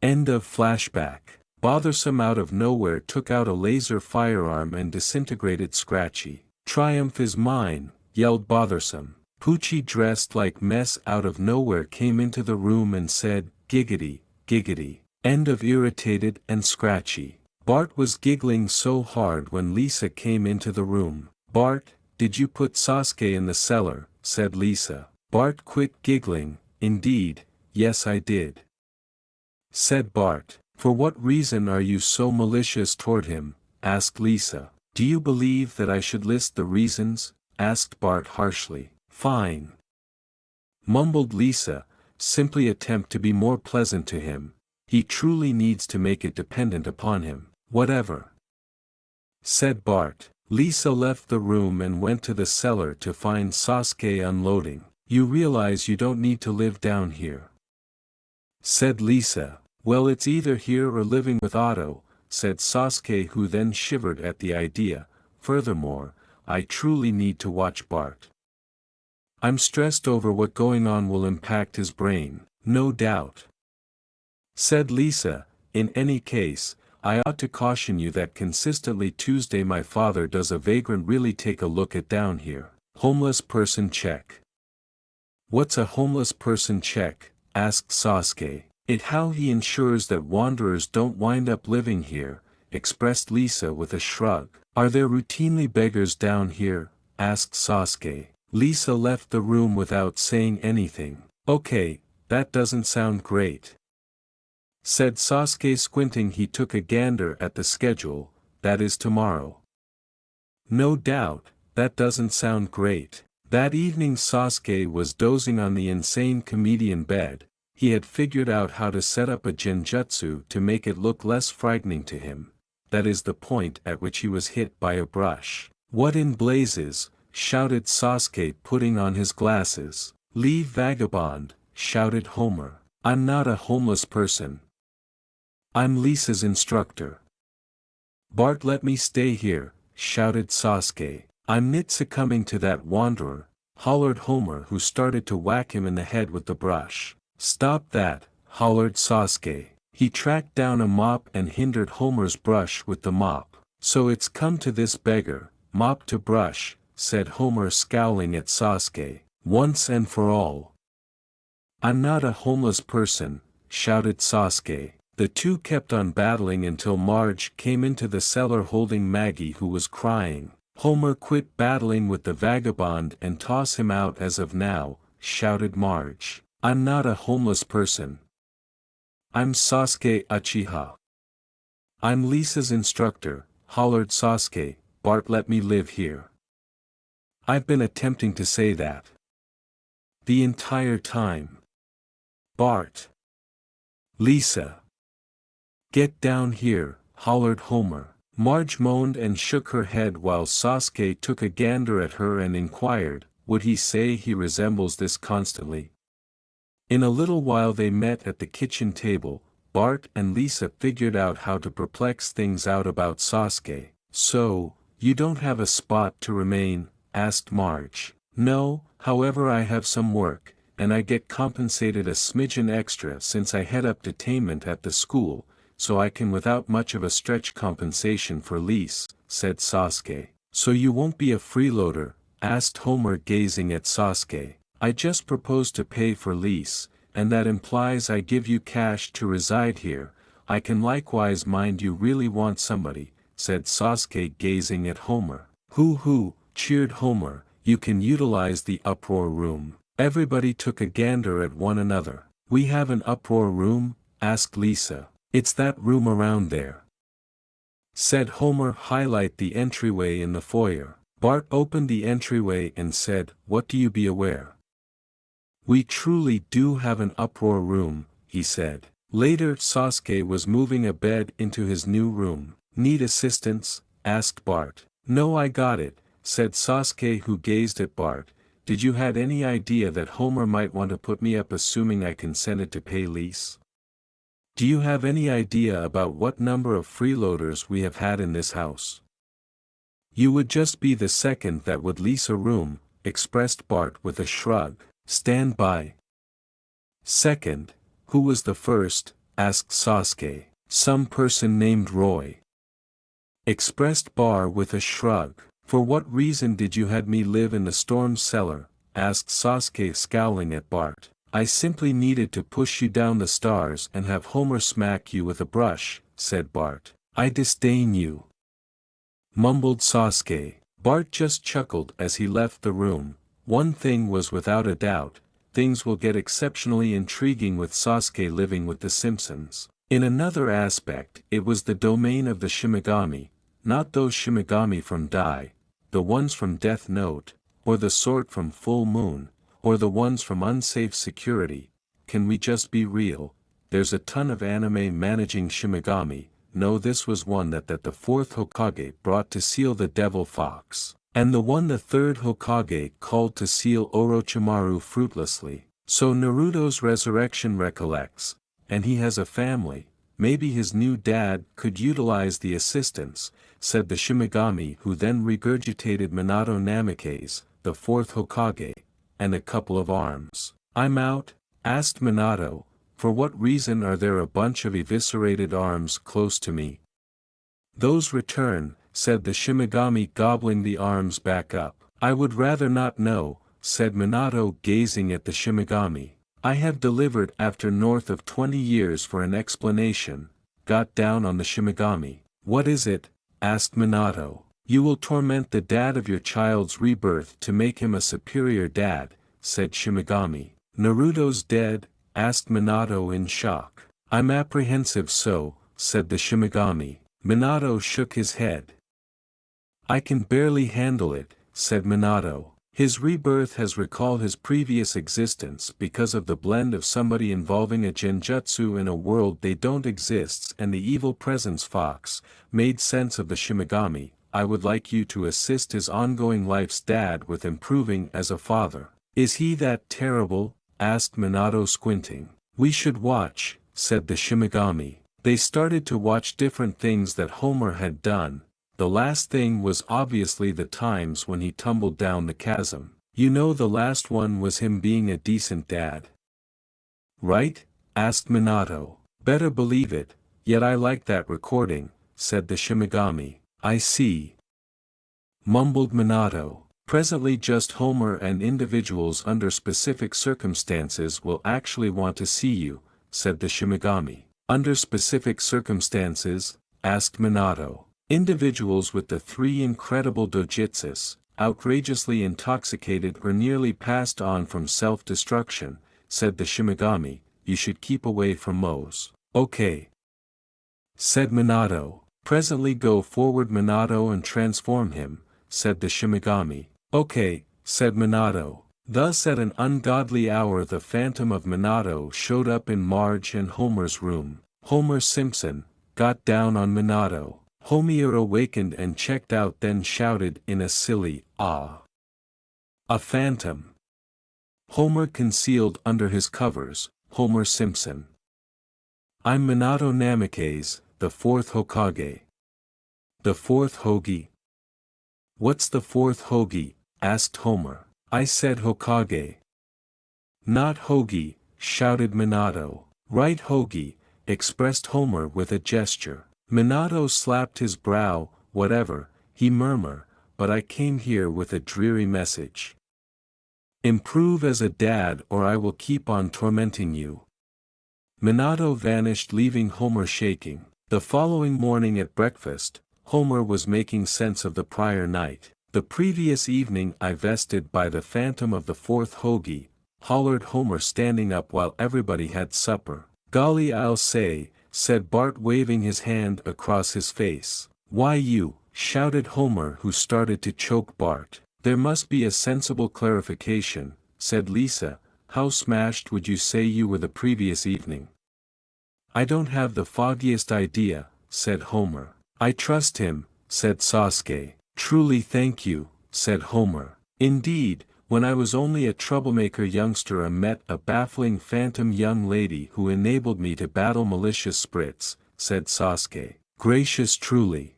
End of flashback. Bothersome out of nowhere took out a laser firearm and disintegrated Scratchy. Triumph is mine, yelled Bothersome. Poochie, dressed like mess, out of nowhere came into the room and said, giggity, giggity. End of Irritated and Scratchy. Bart was giggling so hard when Lisa came into the room. Bart, did you put Sasuke in the cellar? Said Lisa. Bart quit giggling. Indeed, yes I did, said Bart. For what reason are you so malicious toward him? Asked Lisa. Do you believe that I should list the reasons? Asked Bart harshly. Fine, mumbled Lisa, simply attempt to be more pleasant to him. He truly needs to make it dependent upon him. Whatever, said Bart. Lisa left the room and went to the cellar to find Sasuke unloading. You realize you don't need to live down here, said Lisa. Well, it's either here or living with Otto, said Sasuke, who then shivered at the idea. Furthermore, I truly need to watch Bart. I'm stressed over what going on will impact his brain, no doubt. Said Lisa, in any case, I ought to caution you that consistently Tuesday my father does a vagrant really take a look at down here. Homeless person check. What's a homeless person check? Asked Sasuke. It how he ensures that wanderers don't wind up living here, expressed Lisa with a shrug. Are there routinely beggars down here? Asked Sasuke. Lisa left the room without saying anything. Okay, that doesn't sound great, said Sasuke, squinting. He took a gander at the schedule. That is tomorrow. No doubt, that doesn't sound great. That evening Sasuke was dozing on the insane comedian bed. He had figured out how to set up a genjutsu to make it look less frightening to him. That is the point at which he was hit by a brush. What in blazes? Shouted Sasuke, putting on his glasses. Leave, vagabond, shouted Homer. I'm not a homeless person. I'm Lisa's instructor. Bart, let me stay here, shouted Sasuke. I'm not succumbing to that wanderer, hollered Homer, who started to whack him in the head with the brush. Stop that, hollered Sasuke. He tracked down a mop and hindered Homer's brush with the mop. So it's come to this, beggar, mop to brush, said Homer, scowling at Sasuke. Once and for all. I'm not a homeless person, shouted Sasuke. The two kept on battling until Marge came into the cellar holding Maggie, who was crying. Homer, quit battling with the vagabond and toss him out as of now, shouted Marge. I'm not a homeless person. I'm Sasuke Uchiha. I'm Lisa's instructor, hollered Sasuke. Bart, let me live here. I've been attempting to say that the entire time. Bart. Lisa. Get down here, hollered Homer. Marge moaned and shook her head while Sasuke took a gander at her and inquired, would he say he resembles this constantly? In a little while they met at the kitchen table. Bart and Lisa figured out how to perplex things out about Sasuke. So, you don't have a spot to remain? Asked Marge. No, however I have some work, and I get compensated a smidgen extra since I head up detainment at the school, so I can without much of a stretch compensation for lease, said Sasuke. So you won't be a freeloader? Asked Homer, gazing at Sasuke. I just propose to pay for lease, and that implies I give you cash to reside here. I can likewise mind you really want somebody, said Sasuke, gazing at Homer. Hoo, cheered Homer, you can utilize the uproar room. Everybody took a gander at one another. We have an uproar room? Asked Lisa. It's that room around there, said Homer. Highlight the entryway in the foyer. Bart opened the entryway and said, what do you be aware? We truly do have an uproar room, he said. Later Sasuke was moving a bed into his new room. Need assistance? Asked Bart. No, I got it, said Sasuke, who gazed at Bart. Did you had any idea that Homer might want to put me up assuming I consented to pay lease? Do you have any idea about what number of freeloaders we have had in this house? You would just be the second that would lease a room, expressed Bart with a shrug. Stand by. Second? Who was the first? Asked Sasuke. Some person named Roy, expressed Bart with a shrug. For what reason did you had me live in the storm cellar? Asked Sasuke, scowling at Bart. I simply needed to push you down the stars and have Homer smack you with a brush, said Bart. I disdain you, mumbled Sasuke. Bart just chuckled as he left the room. One thing was without a doubt, things will get exceptionally intriguing with Sasuke living with the Simpsons. In another aspect, it was the domain of the Shimigami, not those Shimigami from Dai, the ones from Death Note, or the sort from Full Moon, or the ones from Unsafe Security. Can we just be real? There's a ton of anime managing Shimigami. No, this was one that the fourth Hokage brought to seal the Devil Fox, and the one the third Hokage called to seal Orochimaru fruitlessly. So Naruto's resurrection recollects, and he has a family. maybe his new dad could utilize the assistance, said the Shimigami, who then regurgitated Minato Namikaze, the fourth Hokage, and a couple of arms. I'm out? Asked Minato. For what reason are there a bunch of eviscerated arms close to me? Those return, said the Shimigami, gobbling the arms back up. I would rather not know, said Minato, gazing at the Shimigami. I have delivered after north of 20 years for an explanation, got down on the Shimigami. What is it? Asked Minato. You will torment the dad of your child's rebirth to make him a superior dad, said Shimigami. Naruto's dead? Asked Minato in shock. I'm apprehensive so, said the Shimigami. Minato shook his head. I can barely handle it, said Minato. His rebirth has recalled his previous existence because of the blend of somebody involving a genjutsu in a world they don't exist, and the evil presence Fox made sense of the Shimigami. I would like you to assist his ongoing life's dad with improving as a father. Is he that terrible? Asked Minato, squinting. We should watch, said the Shimigami. They started to watch different things that Homer had done. The last thing was obviously the times when he tumbled down the chasm. You know, the last one was him being a decent dad. Right? Asked Minato. Better believe it, yet I like that recording, said the Shimigami. I see, mumbled Minato. Presently just Homer and individuals under specific circumstances will actually want to see you, said the Shimigami. Under specific circumstances? Asked Minato. Individuals with the three incredible dojutsus, outrageously intoxicated or nearly passed on from self-destruction, said the Shimigami. You should keep away from Moe's. Okay, said Minato. Presently go forward Minato and transform him, said the Shimigami. Okay, said Minato. Thus at an ungodly hour the phantom of Minato showed up in Marge and Homer's room. Homer Simpson got down on Minato. Homer awakened and checked out, then shouted in a silly, "Ah! A phantom!" Homer concealed under his covers. Homer Simpson. I'm Minato Namikaze, the fourth Hokage. The fourth Hogi? What's the fourth Hogi? Asked Homer. I said Hokage. Not Hogi, shouted Minato. Right Hogi, expressed Homer with a gesture. Minato slapped his brow. Whatever, he murmured, but I came here with a dreary message. Improve as a dad or I will keep on tormenting you. Minato vanished, leaving Homer shaking. The following morning at breakfast, Homer was making sense of the prior night. The previous evening I vested by the phantom of the fourth Hogi, hollered Homer, standing up while everybody had supper. Golly, I'll say, said Bart, waving his hand across his face. Why you? Shouted Homer, who started to choke Bart. There must be a sensible clarification, said Lisa. How smashed would you say you were the previous evening? I don't have the foggiest idea, said Homer. I trust him, said Sasuke. Truly thank you, said Homer. Indeed, when I was only a troublemaker youngster I met a baffling phantom young lady who enabled me to battle malicious spirits, said Sasuke. Gracious truly,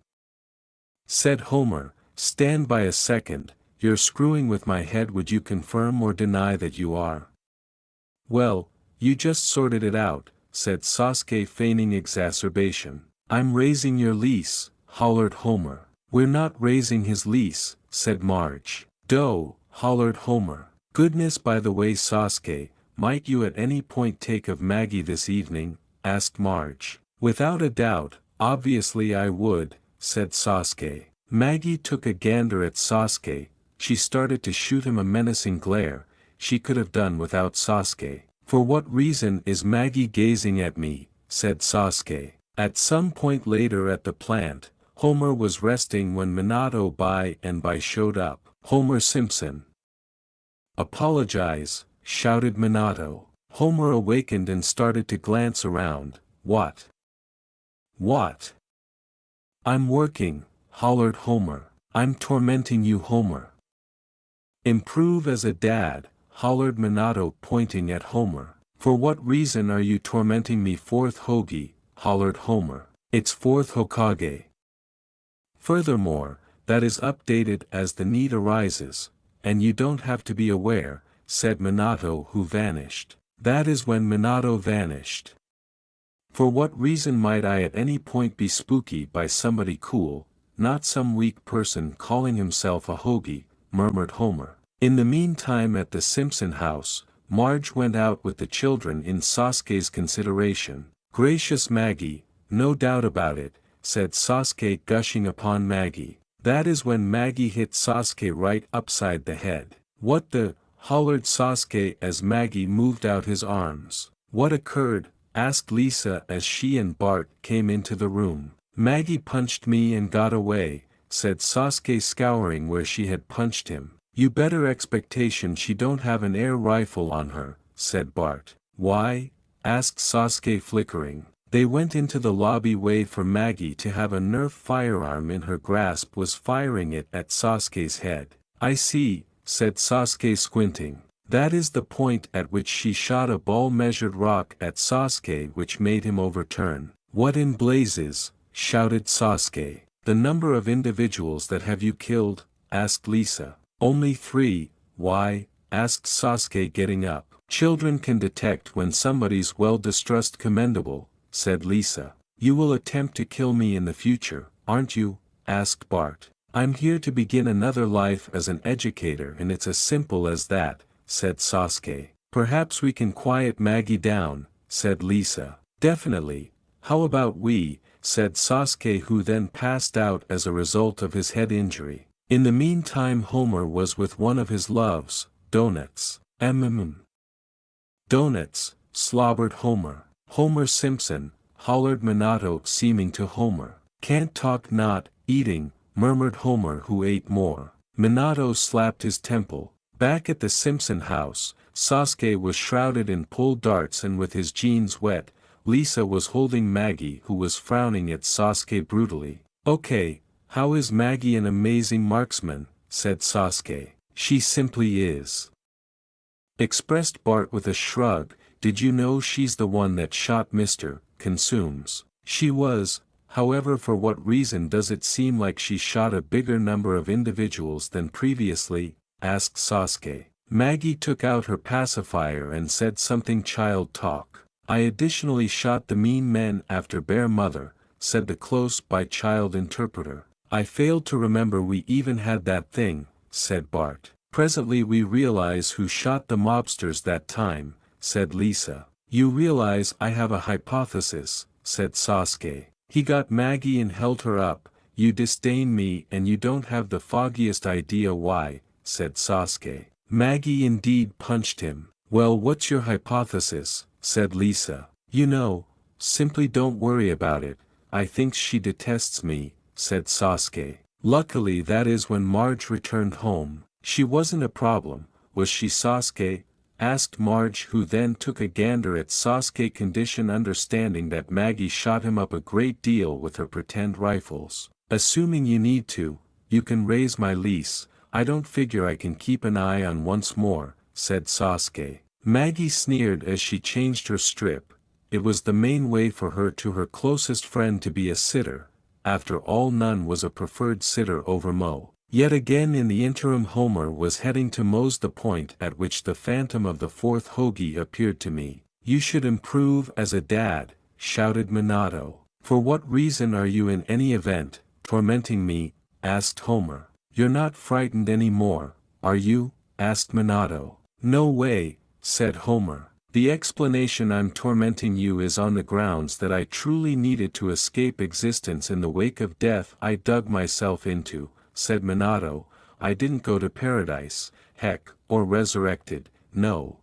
said Homer. Stand by a second, you're screwing with my head. Would you confirm or deny that you are? Well, you just sorted it out, said Sasuke, feigning exacerbation. I'm raising your lease, hollered Homer. We're not raising his lease, said Marge. Doh, hollered Homer. Goodness, by the way Sasuke, might you at any point take of Maggie this evening? Asked Marge. Without a doubt, obviously I would, said Sasuke. Maggie took a gander at Sasuke. She started to shoot him a menacing glare. She could have done without Sasuke. For what reason is Maggie gazing at me? Said Sasuke. At some point later at the plant, Homer was resting when Minato by showed up. Homer Simpson. Apologize, shouted Minato. Homer awakened and started to glance around. What? What? I'm working, hollered Homer. I'm tormenting you, Homer. Improve as a dad, hollered Minato, pointing at Homer. For what reason are you tormenting me, fourth Hogi? hollered Homer. It's fourth Hokage. Furthermore, that is updated as the need arises, and you don't have to be aware, said Minato, who vanished. That is when Minato vanished. For what reason might I at any point be spooky by somebody cool, not some weak person calling himself a Hoagie, murmured Homer. In the meantime at the Simpson house, Marge went out with the children in Sasuke's consideration. Gracious Maggie, no doubt about it, said Sasuke, gushing upon Maggie. That is when Maggie hit Sasuke right upside the head. What the, hollered Sasuke as Maggie moved out his arms. What occurred? Asked Lisa as she and Bart came into the room. Maggie punched me and got away, said Sasuke, scouring where she had punched him. You better expectation she don't have an air rifle on her, said Bart. Why? Asked Sasuke, flickering. They went into the lobby. Way for Maggie to have a Nerf firearm in her grasp was firing it at Sasuke's head. I see, said Sasuke, squinting. That is the point at which she shot a ball-measured rock at Sasuke, which made him overturn. What in blazes? Shouted Sasuke. The number of individuals that have you killed? Asked Lisa. Only 3, why? Asked Sasuke, getting up. Children can detect when somebody's well-distrust. Commendable, said Lisa. You will attempt to kill me in the future, aren't you? Asked Bart. I'm here to begin another life as an educator, and it's as simple as that, said Sasuke. Perhaps we can quiet Maggie down, said Lisa. Definitely. How about we, said Sasuke, who then passed out as a result of his head injury. In the meantime Homer was with one of his loves, donuts. Donuts, slobbered Homer. Homer Simpson, hollered Minato, seeming to Homer. Can't talk not eating, murmured Homer, who ate more. Minato slapped his temple. Back at the Simpson house, Sasuke was shrouded in pole darts and with his jeans wet. Lisa was holding Maggie, who was frowning at Sasuke brutally. Okay, how is Maggie an amazing marksman? Said Sasuke. She simply is. Expressed Bart with a shrug. Did you know she's the one that shot Mr. Consumes? She was. However, for what reason does it seem like she shot a bigger number of individuals than previously? Asked Sasuke. Maggie took out her pacifier and said something child talk. I additionally shot the mean men after Bear Mother, said the close-by child interpreter. I failed to remember we even had that thing, said Bart. Presently we realize who shot the mobsters that time, said Lisa. You realize I have a hypothesis, said Sasuke. He got Maggie and held her up. You disdain me and you don't have the foggiest idea why, said Sasuke. Maggie indeed punched him. Well, what's your hypothesis? Said Lisa. You know, simply don't worry about it. I think she detests me, said Sasuke. Luckily that is when Marge returned home. She wasn't a problem, was she, Sasuke? Asked Marge, who then took a gander at Sasuke condition, understanding that Maggie shot him up a great deal with her pretend rifles. Assuming you need to, you can raise my lease. I don't figure I can keep an eye on once more, said Sasuke. Maggie sneered as she changed her strip. It was the main way for her to her closest friend to be a sitter. After all, none was a preferred sitter over Mo. Yet again in the interim Homer was heading to Mo's, the point at which the phantom of the fourth Hoagie appeared to me. You should improve as a dad, shouted Minato. For what reason are you in any event tormenting me? Asked Homer. You're not frightened any more, are you? Asked Minato. No way, said Homer. The explanation I'm tormenting you is on the grounds that I truly needed to escape existence in the wake of death I dug myself into, said Minato. I didn't go to paradise, heck, or resurrected, no.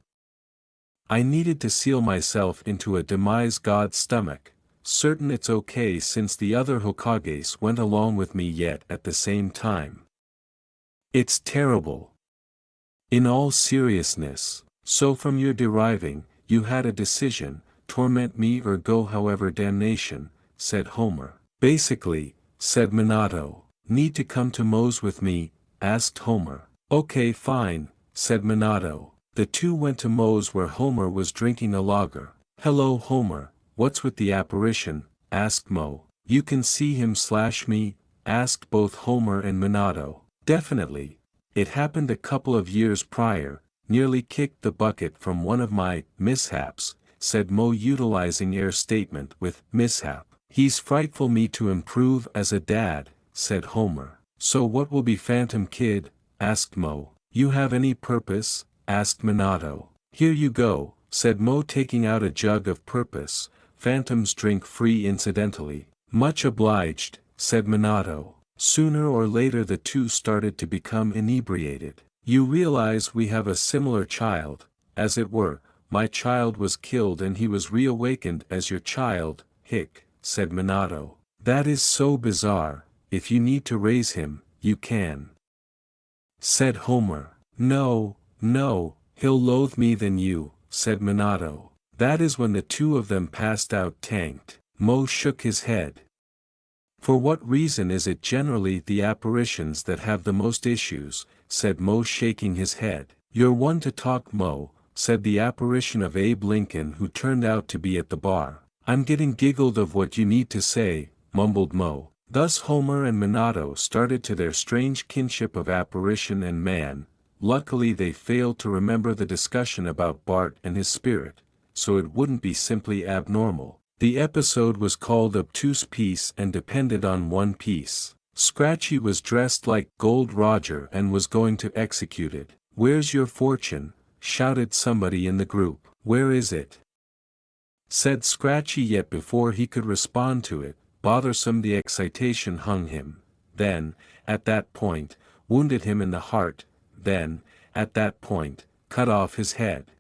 I needed to seal myself into a demise god's stomach, certain it's okay since the other Hokages went along with me, yet at the same time. It's terrible. In all seriousness, so from your deriving, you had a decision, torment me or go, however damnation, said Homer. Basically, said Minato. Need to come to Mo's with me? Asked Homer. Okay, fine, said Minato. The two went to Mo's, where Homer was drinking a lager. Hello Homer, what's with the apparition? asked Mo. You can see him slash me? Asked both Homer and Minato. Definitely. It happened a couple of years prior, nearly kicked the bucket from one of my mishaps, said Mo, utilizing air statement with mishap. He's frightful. Me to improve as a dad, said Homer. So what will be Phantom Kid? Asked Mo. You have any purpose? Asked Minato. Here you go, said Mo, taking out a jug of purpose. Phantoms drink free incidentally. Much obliged, said Minato. Sooner or later the two started to become inebriated. You realize we have a similar child, as it were. My child was killed and he was reawakened as your child, hic, said Minato. That is so bizarre. If you need to raise him, you can, said Homer. No, no, he'll loathe me than you, said Minato. That is when the two of them passed out tanked. Mo shook his head. For what reason is it generally the apparitions that have the most issues, said Mo, shaking his head. You're one to talk, Mo, said the apparition of Abe Lincoln, who turned out to be at the bar. I'm getting giggled of what you need to say, mumbled Mo. Thus Homer and Minato started to their strange kinship of apparition and man. Luckily they failed to remember the discussion about Bart and his spirit, so it wouldn't be simply abnormal. The episode was called Obtuse Piece and depended on one piece. Scratchy was dressed like Gold Roger and was going to execute it. Where's your fortune? Shouted somebody in the group. Where is it? Said Scratchy, yet before he could respond to it, bothersome the excitation hung him. Then, at that point, wounded him in the heart. Then, at that point, cut off his head.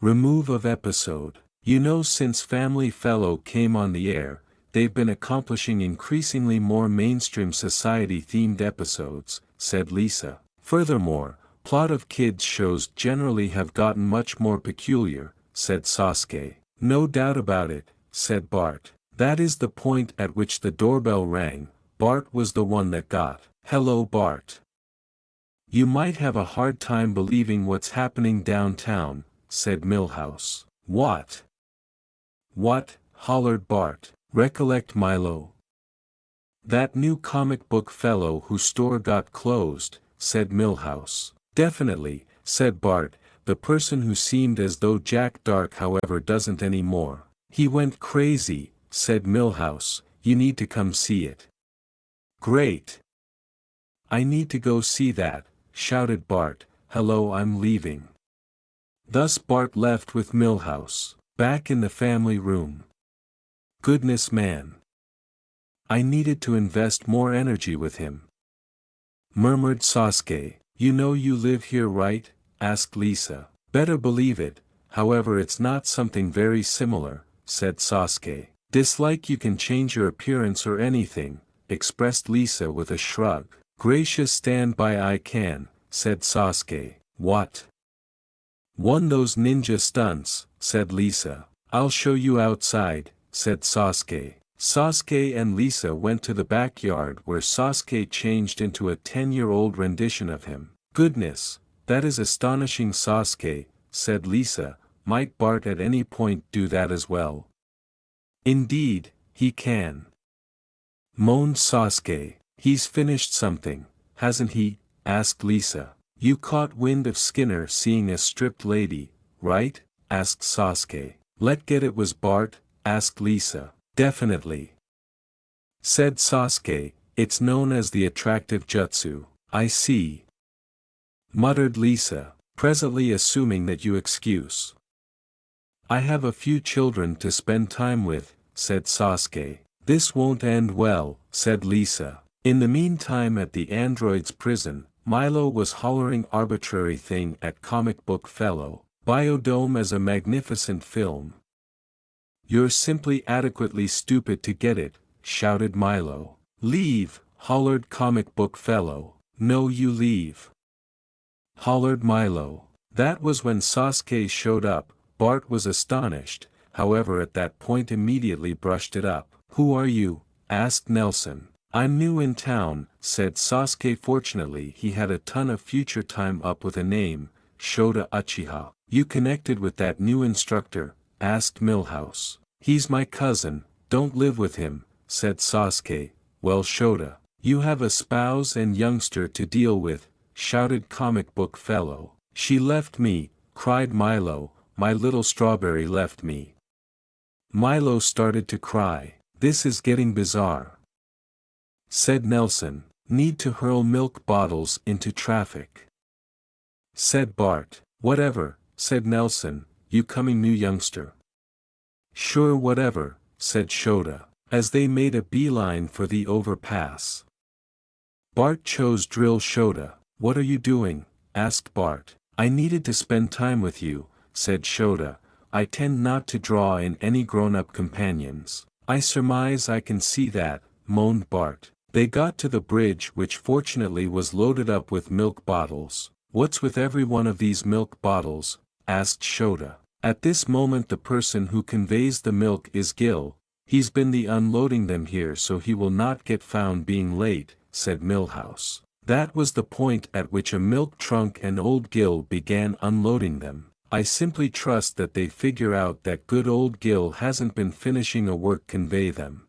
Remove of episode. You know, since Family Fellow came on the air, they've been accomplishing increasingly more mainstream society-themed episodes, said Lisa. Furthermore, plot of kids' shows generally have gotten much more peculiar, said Sasuke. No doubt about it, said Bart. That is the point at which the doorbell rang. Bart was the one that got. Hello, Bart. You might have a hard time believing what's happening downtown, said Milhouse. What? What? Hollered Bart. Recollect Milo? That new comic book fellow whose store got closed, said Milhouse. Definitely, said Bart, the person who seemed as though Jack Dark however doesn't anymore. He went crazy, said Milhouse. You need to come see it. Great. I need to go see that, shouted Bart. Hello, I'm leaving. Thus Bart left with Milhouse. Back in the family room. Goodness, man. I needed to invest more energy with him, murmured Sasuke. You know you live here, right? Asked Lisa. Better believe it, however it's not something very similar, said Sasuke. Dislike you can change your appearance or anything, expressed Lisa with a shrug. Gracious stand by, I can, said Sasuke. What? One those ninja stunts, said Lisa. I'll show you outside, said Sasuke. Sasuke and Lisa went to the backyard where Sasuke changed into a 10-year-old rendition of him. Goodness, that is astonishing, Sasuke, said Lisa. Might Bart at any point do that as well? Indeed, he can, moaned Sasuke. He's finished something, hasn't he? Asked Lisa. You caught wind of Skinner seeing a stripped lady, right? Asked Sasuke. Let get it was Bart? Asked Lisa. Definitely, said Sasuke. It's known as the attractive jutsu. I see, muttered Lisa, presently assuming that you excuse. I have a few children to spend time with, said Sasuke. This won't end well, said Lisa. In the meantime, at the android's prison, Milo was hollering arbitrary thing at comic book fellow. Biodome as a magnificent film. You're simply adequately stupid to get it, shouted Milo. Leave, hollered comic book fellow. No, you leave, hollered Milo. That was when Sasuke showed up. Bart was astonished, however at that point immediately brushed it up. Who are you? Asked Nelson. I'm new in town, said Sasuke. Fortunately he had a ton of future time up with a name, Shota Uchiha. You connected with that new instructor? Asked Milhouse. He's my cousin, Don't live with him, said Sasuke. Well Shota, you have a spouse and youngster to deal with, shouted comic book fellow. She left me, cried Milo, my little strawberry left me. Milo started to cry. This is getting bizarre, said Nelson. Need to hurl milk bottles into traffic, said Bart. Whatever, said Nelson, you coming new youngster. Sure whatever, said Shota, as they made a beeline for the overpass. Bart chose drill. Shota, what are you doing? Asked Bart. I needed to spend time with you, said Shota. I tend not to draw in any grown-up companions. I surmise I can see that, moaned Bart. They got to the bridge, which fortunately was loaded up with milk bottles. What's with every one of these milk bottles? Asked Shota. At this moment the person who conveys the milk is Gil. He's been unloading them here so he will not get found being late, said Milhouse. That was the point at which a milk trunk and old Gil began unloading them. I simply trust that they figure out that good old Gil hasn't been finishing a work convey them,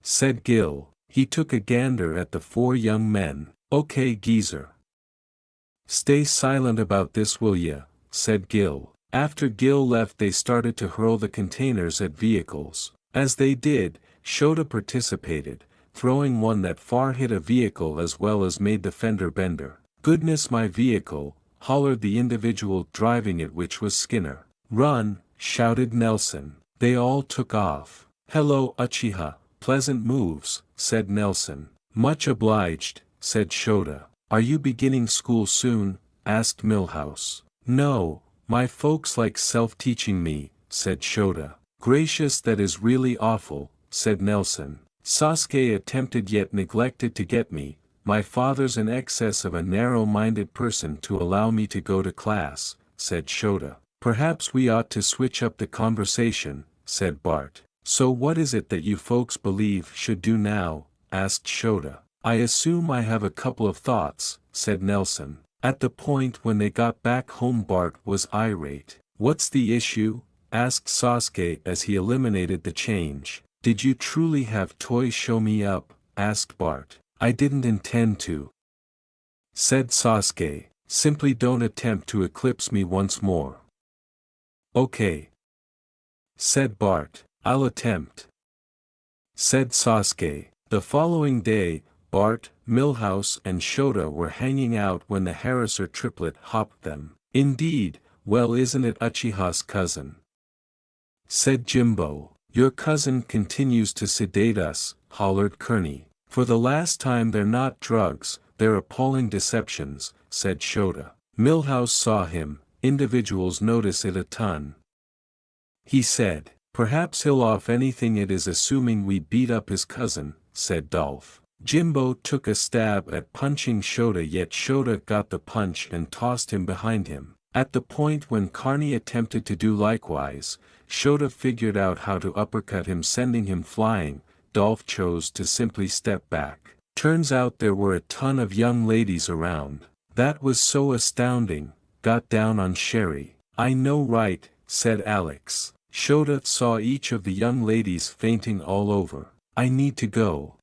said Gil. He took a gander at the four young men. Okay geezer. Stay silent about this will ya, said Gil. After Gil left they started to hurl the containers at vehicles. As they did, Shota participated, throwing one that far hit a vehicle as well as made the fender bender. Goodness my vehicle, hollered the individual driving it, which was Skinner. Run, shouted Nelson. They all took off. Hello Uchiha, pleasant moves, said Nelson. Much obliged, said Shota. Are you beginning school soon? Asked Milhouse. No, my folks like self-teaching me, said Shota. Gracious, that is really awful, said Nelson. Sasuke attempted yet neglected to get me. My father's in excess of a narrow-minded person to allow me to go to class, said Shota. Perhaps we ought to switch up the conversation, said Bart. So what is it that you folks believe should do now? Asked Shota. I assume I have a couple of thoughts, said Nelson. At the point when they got back home Bart was irate. What's the issue? Asked Sasuke as he eliminated the change. Did you truly have toys show me up? Asked Bart. I didn't intend to, said Sasuke. Simply don't attempt to eclipse me once more. Okay, said Bart. I'll attempt, said Sasuke. The following day, Bart, Milhouse and Shota were hanging out when the Harriser triplet hopped them. Indeed, well isn't it Uchiha's cousin? Said Jimbo. Your cousin continues to sedate us, hollered Kearney. For the last time they're not drugs, they're appalling deceptions, said Shota. Milhouse saw him, individuals notice it a ton. He said. Perhaps he'll off anything it is assuming we beat up his cousin, said Dolph. Jimbo took a stab at punching Shota, yet Shota got the punch and tossed him behind him. At the point when Kearney attempted to do likewise, Shota figured out how to uppercut him, sending him flying. Dolph chose to simply step back. Turns out there were a ton of young ladies around. That was so astounding. Got down on Sherry. I know right, said Alex. Shota saw each of the young ladies fainting all over. I need to go,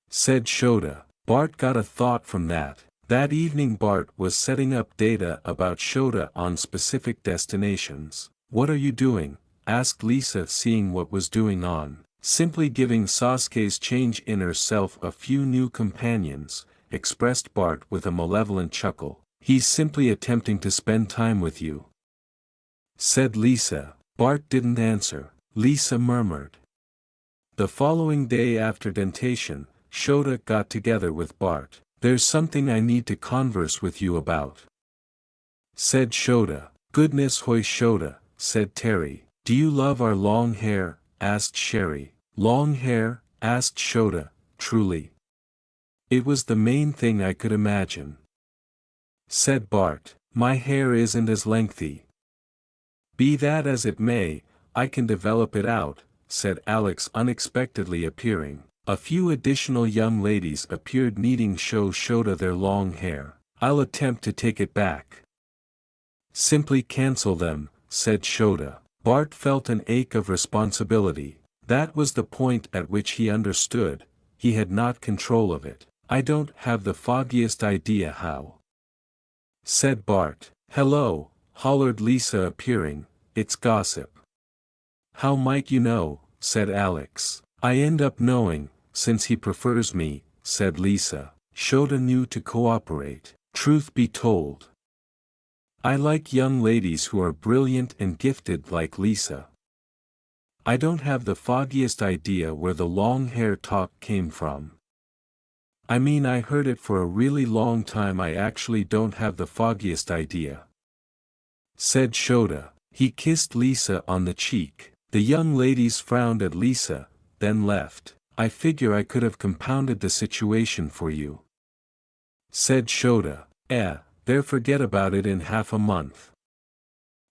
said Shota. Bart got a thought from that. That evening Bart was setting up data about Shota on specific destinations. What are you doing? Asked Lisa, seeing what was doing on. Simply giving Sasuke's change inner self a few new companions, expressed Bart with a malevolent chuckle. He's simply attempting to spend time with you, said Lisa. Bart didn't answer. Lisa murmured. The following day after dentation, Shota got together with Bart. There's something I need to converse with you about, said Shota. Goodness hoy Shota, said Terry. Do you love our long hair? Asked Sherry. Long hair? Asked Shota. Truly. It was the main thing I could imagine, said Bart. My hair isn't as lengthy. Be that as it may, I can develop it out, said Alex, unexpectedly appearing. A few additional young ladies appeared, needing show Shota their long hair. I'll attempt to take it back. Simply cancel them, said Shota. Bart felt an ache of responsibility. That was the point at which he understood, he had not control of it. I don't have the foggiest idea how, said Bart. Hello, hollered Lisa appearing, it's gossip. How might you know, said Alex. I end up knowing, since he prefers me, said Lisa. Shota knew to cooperate. Truth be told, I like young ladies who are brilliant and gifted like Lisa. I don't have the foggiest idea where the long hair talk came from. I mean, I heard it for a really long time. I actually don't have the foggiest idea, said Shota. He kissed Lisa on the cheek. The young ladies frowned at Lisa, then left. I figure I could have compounded the situation for you, said Shota. There, forget about it in half a month,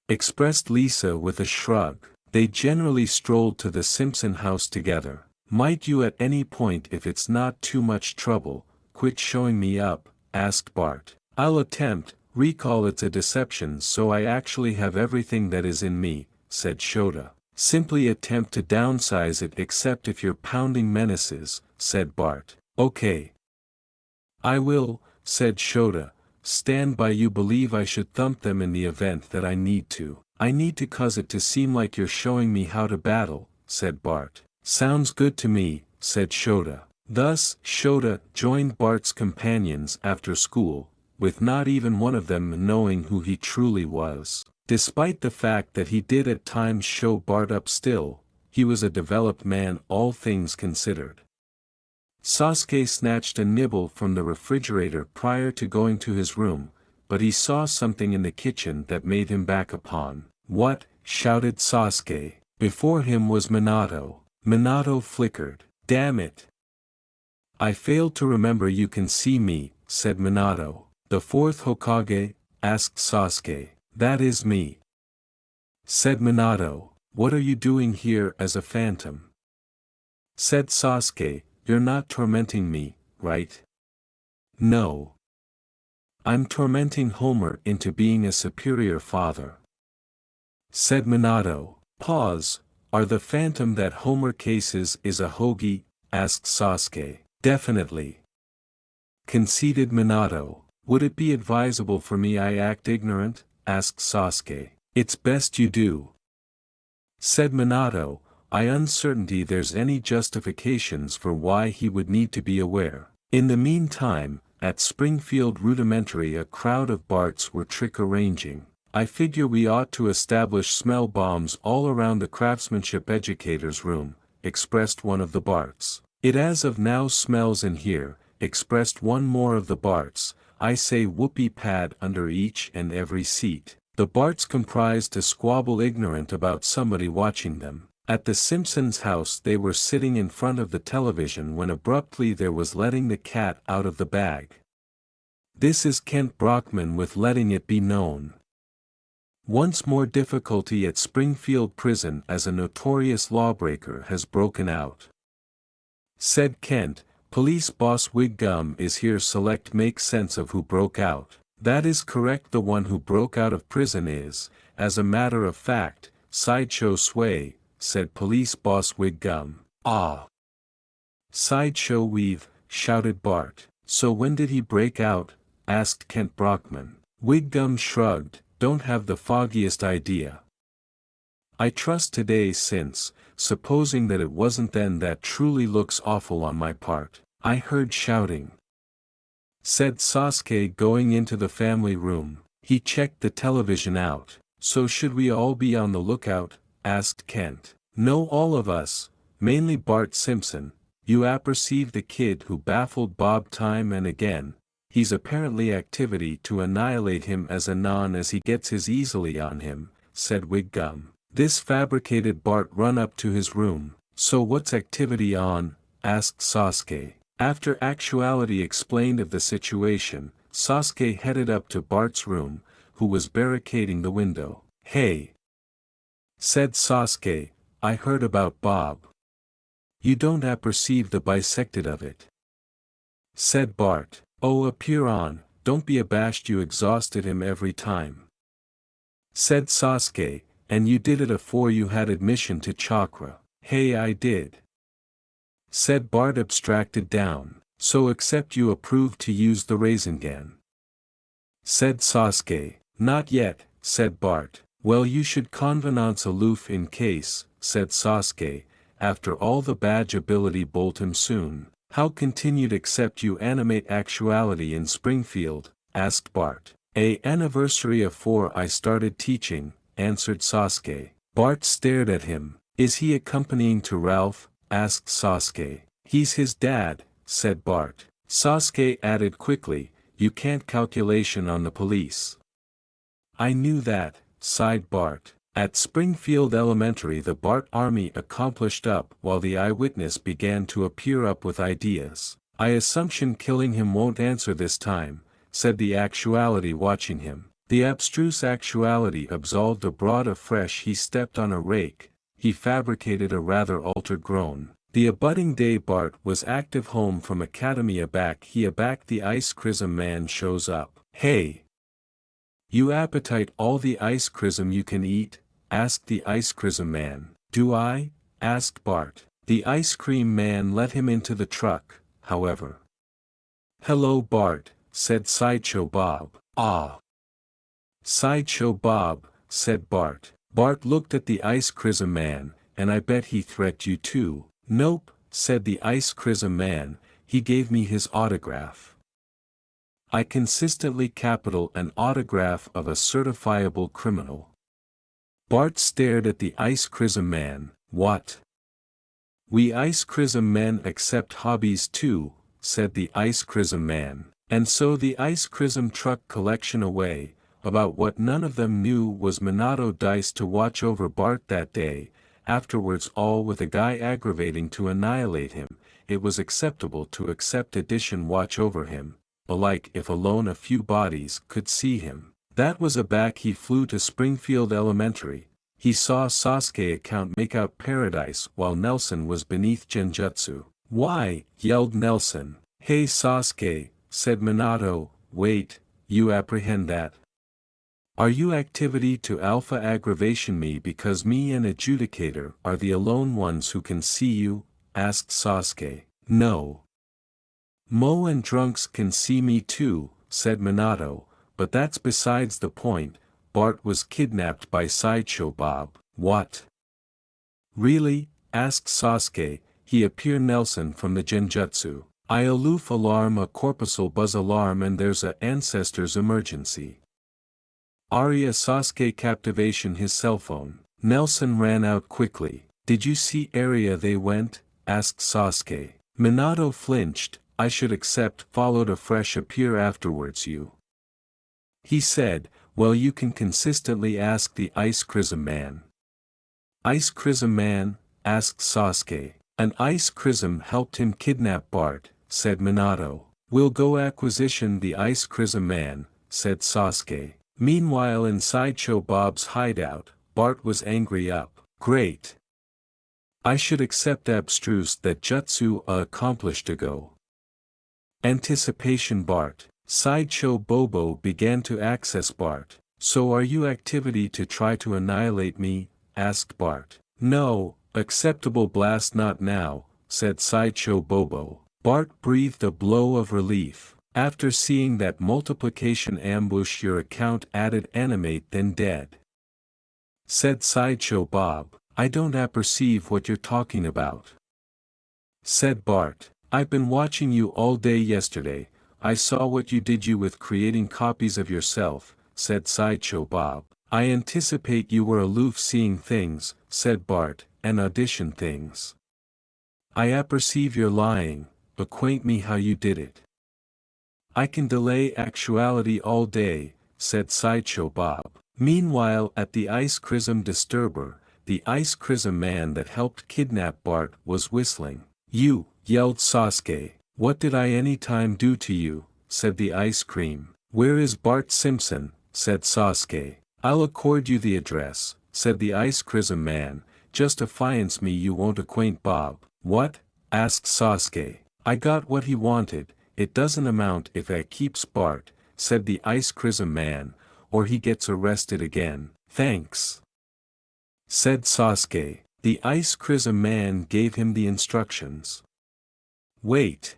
expressed Lisa with a shrug. They generally strolled to the Simpson house together. Might you at any point, if it's not too much trouble, quit showing me up, asked Bart. I'll attempt. Recall it's a deception, so I actually have everything that is in me, said Shota. Simply attempt to downsize it, except if you're pounding menaces, said Bart. Okay. I will, said Shota. Stand by. You believe I should thump them in the event that I need to. I need to cause it to seem like you're showing me how to battle, said Bart. Sounds good to me, said Shota. Thus, Shota joined Bart's companions after school, with not even one of them knowing who he truly was. Despite the fact that he did at times show Bart up, still, he was a developed man, all things considered. Sasuke snatched a nibble from the refrigerator prior to going to his room, but he saw something in the kitchen that made him back upon. What? Shouted Sasuke. Before him was Minato. Minato flickered. Damn it. I failed to remember you can see me, said Minato. The fourth Hokage? Asked Sasuke. That is me, said Minato. What are you doing here as a phantom? Said Sasuke. You're not tormenting me, right? No. I'm tormenting Homer into being a superior father, said Minato. Pause. Are the phantom that Homer cases is a Hoagie? Asked Sasuke. Definitely, conceded Minato. Would it be advisable for me I act ignorant? Asked Sasuke. It's best you do, said Minato. I uncertainty there's any justifications for why he would need to be aware. In the meantime, at Springfield Rudimentary a crowd of Barts were trick arranging. I figure we ought to establish smell bombs all around the craftsmanship educator's room, expressed one of the Barts. It as of now smells in here, expressed one more of the Barts. I say whoopee pad under each and every seat. The Barts comprised a squabble ignorant about somebody watching them. At the Simpsons house they were sitting in front of the television when abruptly there was letting the cat out of the bag. This is Kent Brockman with letting it be known. Once more difficulty at Springfield Prison as a notorious lawbreaker has broken out, said Kent. Police boss Wiggum is here. Select make sense of who broke out. That is correct. The one who broke out of prison is, as a matter of fact, Sideshow Sway, said police boss Wiggum. Ah. Sideshow Weave, shouted Bart. So when did he break out? Asked Kent Brockman. Wiggum shrugged. Don't have the foggiest idea. I trust today, since, supposing that it wasn't then, that truly looks awful on my part. I heard shouting, said Sasuke going into the family room. He checked the television out. So should we all be on the lookout? Asked Kent. No, all of us, mainly Bart Simpson. You apperceive the kid who baffled Bob time and again. He's apparently activity to annihilate him as anon as he gets his easily on him, said Wiggum. This fabricated Bart run up to his room. So what's activity on? Asked Sasuke. After actuality explained of the situation, Sasuke headed up to Bart's room, who was barricading the window. Hey, said Sasuke, I heard about Bob. You don't apperceive the bisected of it, said Bart. Oh, appear on, don't be abashed, you exhausted him every time, said Sasuke, and you did it afore you had admission to chakra. Hey, I did, said Bart, abstracted down. So except you approve to use the Rasengan, said Sasuke. Not yet, said Bart. Well, you should convenance aloof in case, said Sasuke. After all the badge ability bolt him soon. How continued except you animate actuality in Springfield, asked Bart. Anniversary of 4 I started teaching, answered Sasuke. Bart stared at him. Is he accompanying to Ralph, asked Sasuke. He's his dad, said Bart. Sasuke added quickly, you can't calculation on the police. I knew that, sighed Bart. At Springfield Elementary the Bart army accomplished up while the eyewitness began to appear up with ideas. I assumption killing him won't answer this time, said the actuality watching him. The abstruse actuality absolved abroad afresh. He stepped on a rake, he fabricated a rather altered groan. The abutting day Bart was active home from academy aback the ice chrism man shows up. Hey! You appetite all the ice chrism you can eat? Asked the ice chrism man. Do I? Asked Bart. The ice cream man let him into the truck, however. Hello Bart, said Sideshow Bob. Ah! Sideshow Bob, said Bart. Bart looked at the ice chrism man, and I bet he threatened you too. Nope, said the ice chrism man, he gave me his autograph. I consistently capital an autograph of a certifiable criminal. Bart stared at the ice chrism man. What? We ice chrism men accept hobbies too, said the ice chrism man. And so the ice chrism truck collection away. About what none of them knew was Minato dice to watch over Bart that day. Afterwards, all with a guy aggravating to annihilate him, it was acceptable to accept addition watch over him, alike if alone a few bodies could see him. That was a back he flew to Springfield Elementary. He saw Sasuke account make out paradise while Nelson was beneath genjutsu. Why, yelled Nelson. Hey Sasuke, said Minato, wait, you apprehend that? Are you activity to alpha aggravation me because me and adjudicator are the alone ones who can see you? Asked Sasuke. No. Mo and Drunks can see me too, said Minato, but that's besides the point. Bart was kidnapped by Sideshow Bob. What? Really? Asked Sasuke. He appear Nelson from the genjutsu. I aloof alarm a corpuscle buzz alarm and there's a ancestors emergency. Aria Sasuke captivation his cell phone. Nelson ran out quickly. Did you see area they went? Asked Sasuke. Minato flinched. I should accept followed a fresh appear afterwards you. He said, well you can consistently ask the ice chrism man. Ice chrism man? Asked Sasuke. An ice chrism helped him kidnap Bart, said Minato. We'll go acquisition the ice chrism man, said Sasuke. Meanwhile in Sideshow Bob's hideout, Bart was angry up. Great. I should accept abstruse that jutsu accomplished ago. Anticipation Bart. Sideshow Bobo began to access Bart. So are you activity to try to annihilate me? Asked Bart. No, acceptable blast not now, said Sideshow Bobo. Bart breathed a blow of relief. After seeing that multiplication ambush your account added animate then dead. Said Sideshow Bob. I don't apperceive what you're talking about. Said Bart. I've been watching you all day yesterday. I saw what you did you with creating copies of yourself, said Sideshow Bob. I anticipate you were aloof seeing things, said Bart, and audition things. I apperceive you're lying, acquaint me how you did it. I can delay actuality all day, said Sideshow Bob. Meanwhile at the ice chrism disturber, the ice chrism man that helped kidnap Bart was whistling. You, yelled Sasuke. What did I any time do to you? Said the ice cream. Where is Bart Simpson? Said Sasuke. I'll accord you the address, said the ice chrism man. Just affiance me you won't acquaint Bob. What? Asked Sasuke. I got what he wanted. It doesn't amount if I keeps Bart, said the ice chrism man, or he gets arrested again. Thanks. Said Sasuke. The Ice Chrism man gave him the instructions. Wait.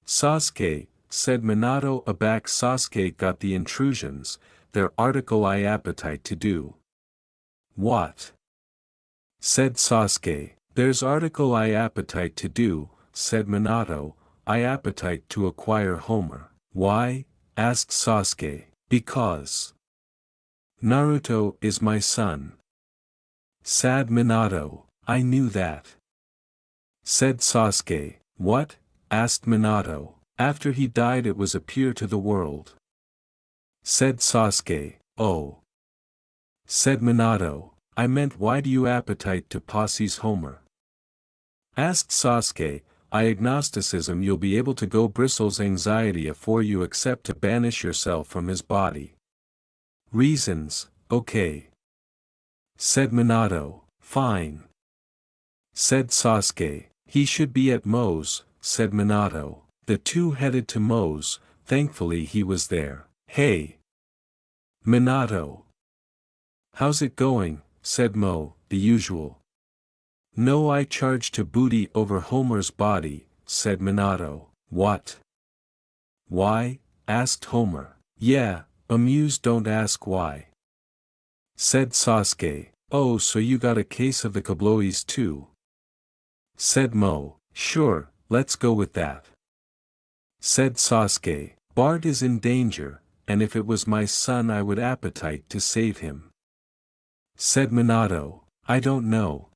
Sasuke, said Minato aback. Sasuke got the intrusions, their article I appetite to do. What? Said Sasuke. There's article I appetite to do, said Minato, I appetite to acquire Homer. Why? Asked Sasuke. Because Naruto is my son. Said Minato. I knew that. Said Sasuke. What? Asked Minato. After he died it was appear to the world. Said Sasuke. Oh. Said Minato. I meant why do you appetite to possess Homer? Asked Sasuke. I agnosticism you'll be able to go bristles anxiety afore you accept to banish yourself from his body. Reasons, okay. Said Minato. Fine. Said Sasuke. He should be at Moe's, said Minato. The two headed to Moe's, thankfully he was there. Hey! Minato. How's it going? Said Moe, the usual. No, I charge to booty over Homer's body, said Minato. What? Why? Asked Homer. Yeah, amused don't ask why. Said Sasuke. Oh, so you got a case of the kablois too? Said Moe. Sure, let's go with that. Said Sasuke. Bart is in danger, and if it was my son I would appetite to save him. Said Minato. I don't know.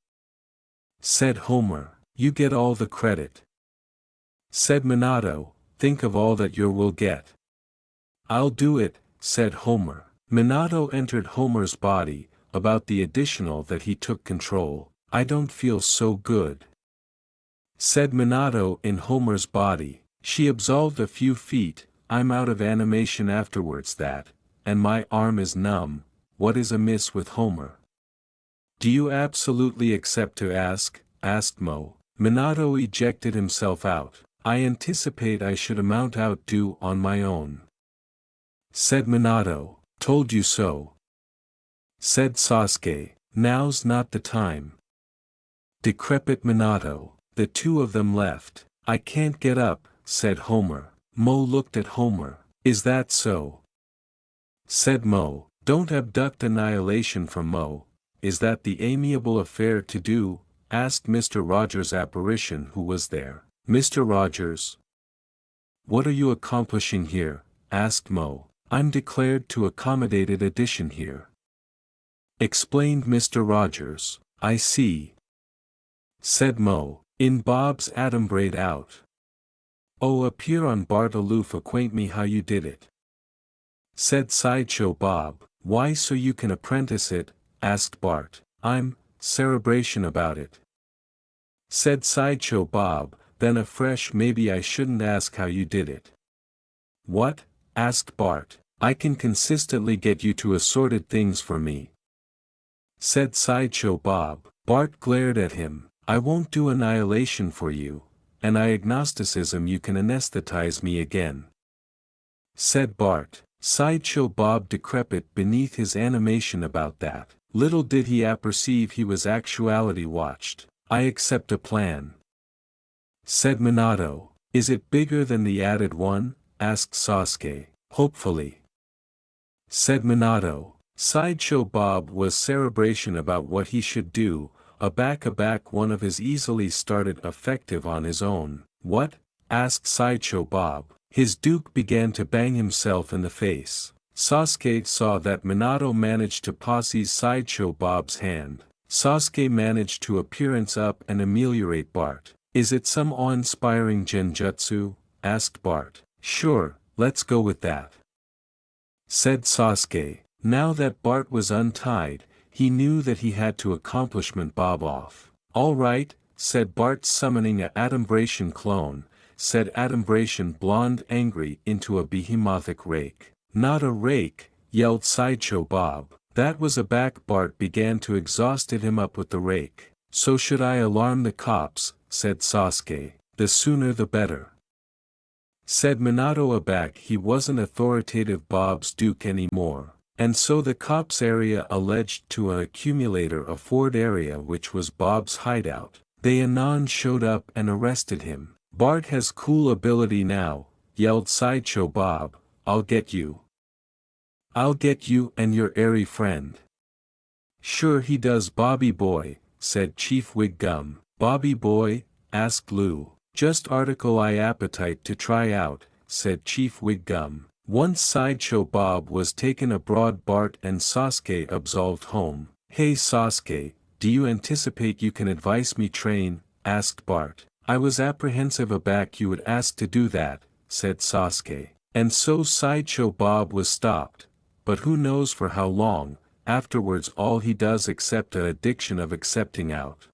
Said Homer. You get all the credit. Said Minato. Think of all that you will get. I'll do it, said Homer. Minato entered Homer's body, about the additional that he took control. I don't feel so good. Said Minato in Homer's body. She absolved a few feet, I'm out of animation afterwards that, and my arm is numb. What is amiss with Homer? Do you absolutely accept to ask? Asked Moe. Minato ejected himself out. I anticipate I should amount out due on my own. Said Minato. Told you so. Said Sasuke. Now's not the time. Decrepit Minato. The two of them left. I can't get up, said Homer. Moe looked at Homer. Is that so? Said Moe. Don't abduct annihilation from Moe. Is that the amiable affair to do? Asked Mr. Rogers' apparition who was there. Mr. Rogers. What are you accomplishing here? Asked Moe. I'm declared to accommodated addition here. Explained Mr. Rogers. I see. Said Moe. In Bob's adumbrate out. Oh, appear on Bart aloof acquaint me how you did it. Said Sideshow Bob. Why so you can apprentice it? Asked Bart. I'm cerebration about it. Said Sideshow Bob. Then afresh maybe I shouldn't ask how you did it. What? Asked Bart. I can consistently get you to assorted things for me. Said Sideshow Bob. Bart glared at him. I won't do annihilation for you, and I agnosticism you can anesthetize me again. Said Bart. Sideshow Bob decrepit beneath his animation about that. Little did he apperceive he was actuality watched. I accept a plan. Said Minato. Is it bigger than the added one? Asked Sasuke. Hopefully. Said Minato. Sideshow Bob was cerebration about what he should do, aback one of his easily started effective on his own. What? Asked Sideshow Bob. His Duke began to bang himself in the face. Sasuke saw that Minato managed to possess Sideshow Bob's hand. Sasuke managed to appearance up and ameliorate Bart. Is it some awe-inspiring genjutsu? Asked Bart. Sure, let's go with that. Said Sasuke. Now that Bart was untied, he knew that he had to accomplishment Bob off. All right, said Bart summoning a adumbration clone, said adumbration blonde angry into a behemothic rake. Not a rake, yelled Sideshow Bob. That was a back Bart began to exhausted him up with the rake. So should I alarm the cops, said Sasuke. The sooner the better. Said Minato aback he wasn't authoritative Bob's Duke anymore. And so the cops area alleged to an accumulator a Ford area which was Bob's hideout. They anon showed up and arrested him. Bart has cool ability now, yelled Sideshow Bob, I'll get you. I'll get you and your airy friend. Sure he does Bobby boy, said Chief Wiggum. Bobby boy? Asked Lou. Just article I appetite to try out, said Chief Wiggum. Once Sideshow Bob was taken abroad, Bart and Sasuke absolved home. Hey Sasuke, do you anticipate you can advise me train? Asked Bart. I was apprehensive aback you would ask to do that, said Sasuke. And so Sideshow Bob was stopped, but who knows for how long, afterwards all he does except an addiction of accepting out.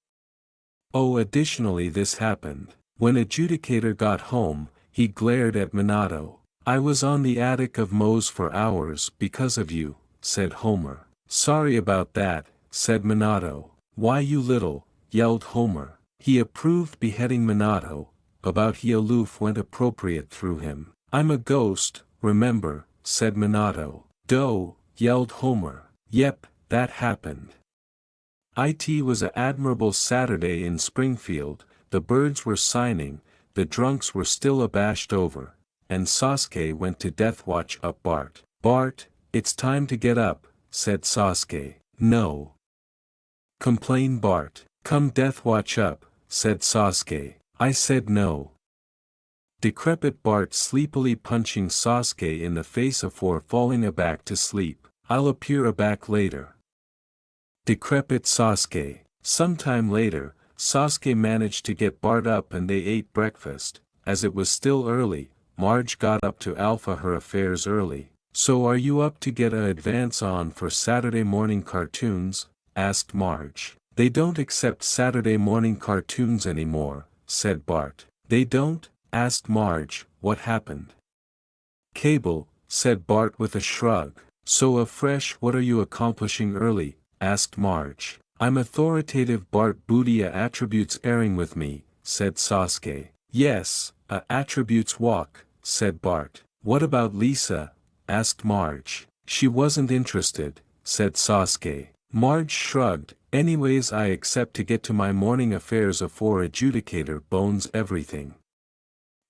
Oh, additionally this happened. When Adjudicator got home, he glared at Minato. I was on the attic of Moe's for hours because of you, said Homer. Sorry about that, said Minato. Why you little, yelled Homer. He approved beheading Minato, about he aloof went appropriate through him. I'm a ghost, remember, said Minato. Doe, yelled Homer. Yep, that happened. It was a admirable Saturday in Springfield, the birds were signing, the drunks were still abashed over, and Sasuke went to death watch up Bart. Bart, it's time to get up, said Sasuke. No. Complained Bart. Come death watch up, said Sasuke. I said no. Decrepit Bart sleepily punching Sasuke in the face afore falling aback to sleep. I'll appear aback later. Decrepit Sasuke. Sometime later, Sasuke managed to get Bart up and they ate breakfast. As it was still early, Marge got up to alpha her affairs early. So are you up to get a advance on for Saturday morning cartoons? Asked Marge. They don't accept Saturday morning cartoons anymore, said Bart. They don't? Asked Marge. What happened? Cable, said Bart with a shrug. So afresh, what are you accomplishing early? Asked Marge. I'm authoritative Bart Bootia attributes airing with me, said Sasuke. Yes, attributes walk, said Bart. What about Lisa? Asked Marge. She wasn't interested, said Sasuke. Marge shrugged. Anyways I accept to get to my morning affairs afore Adjudicator bones everything.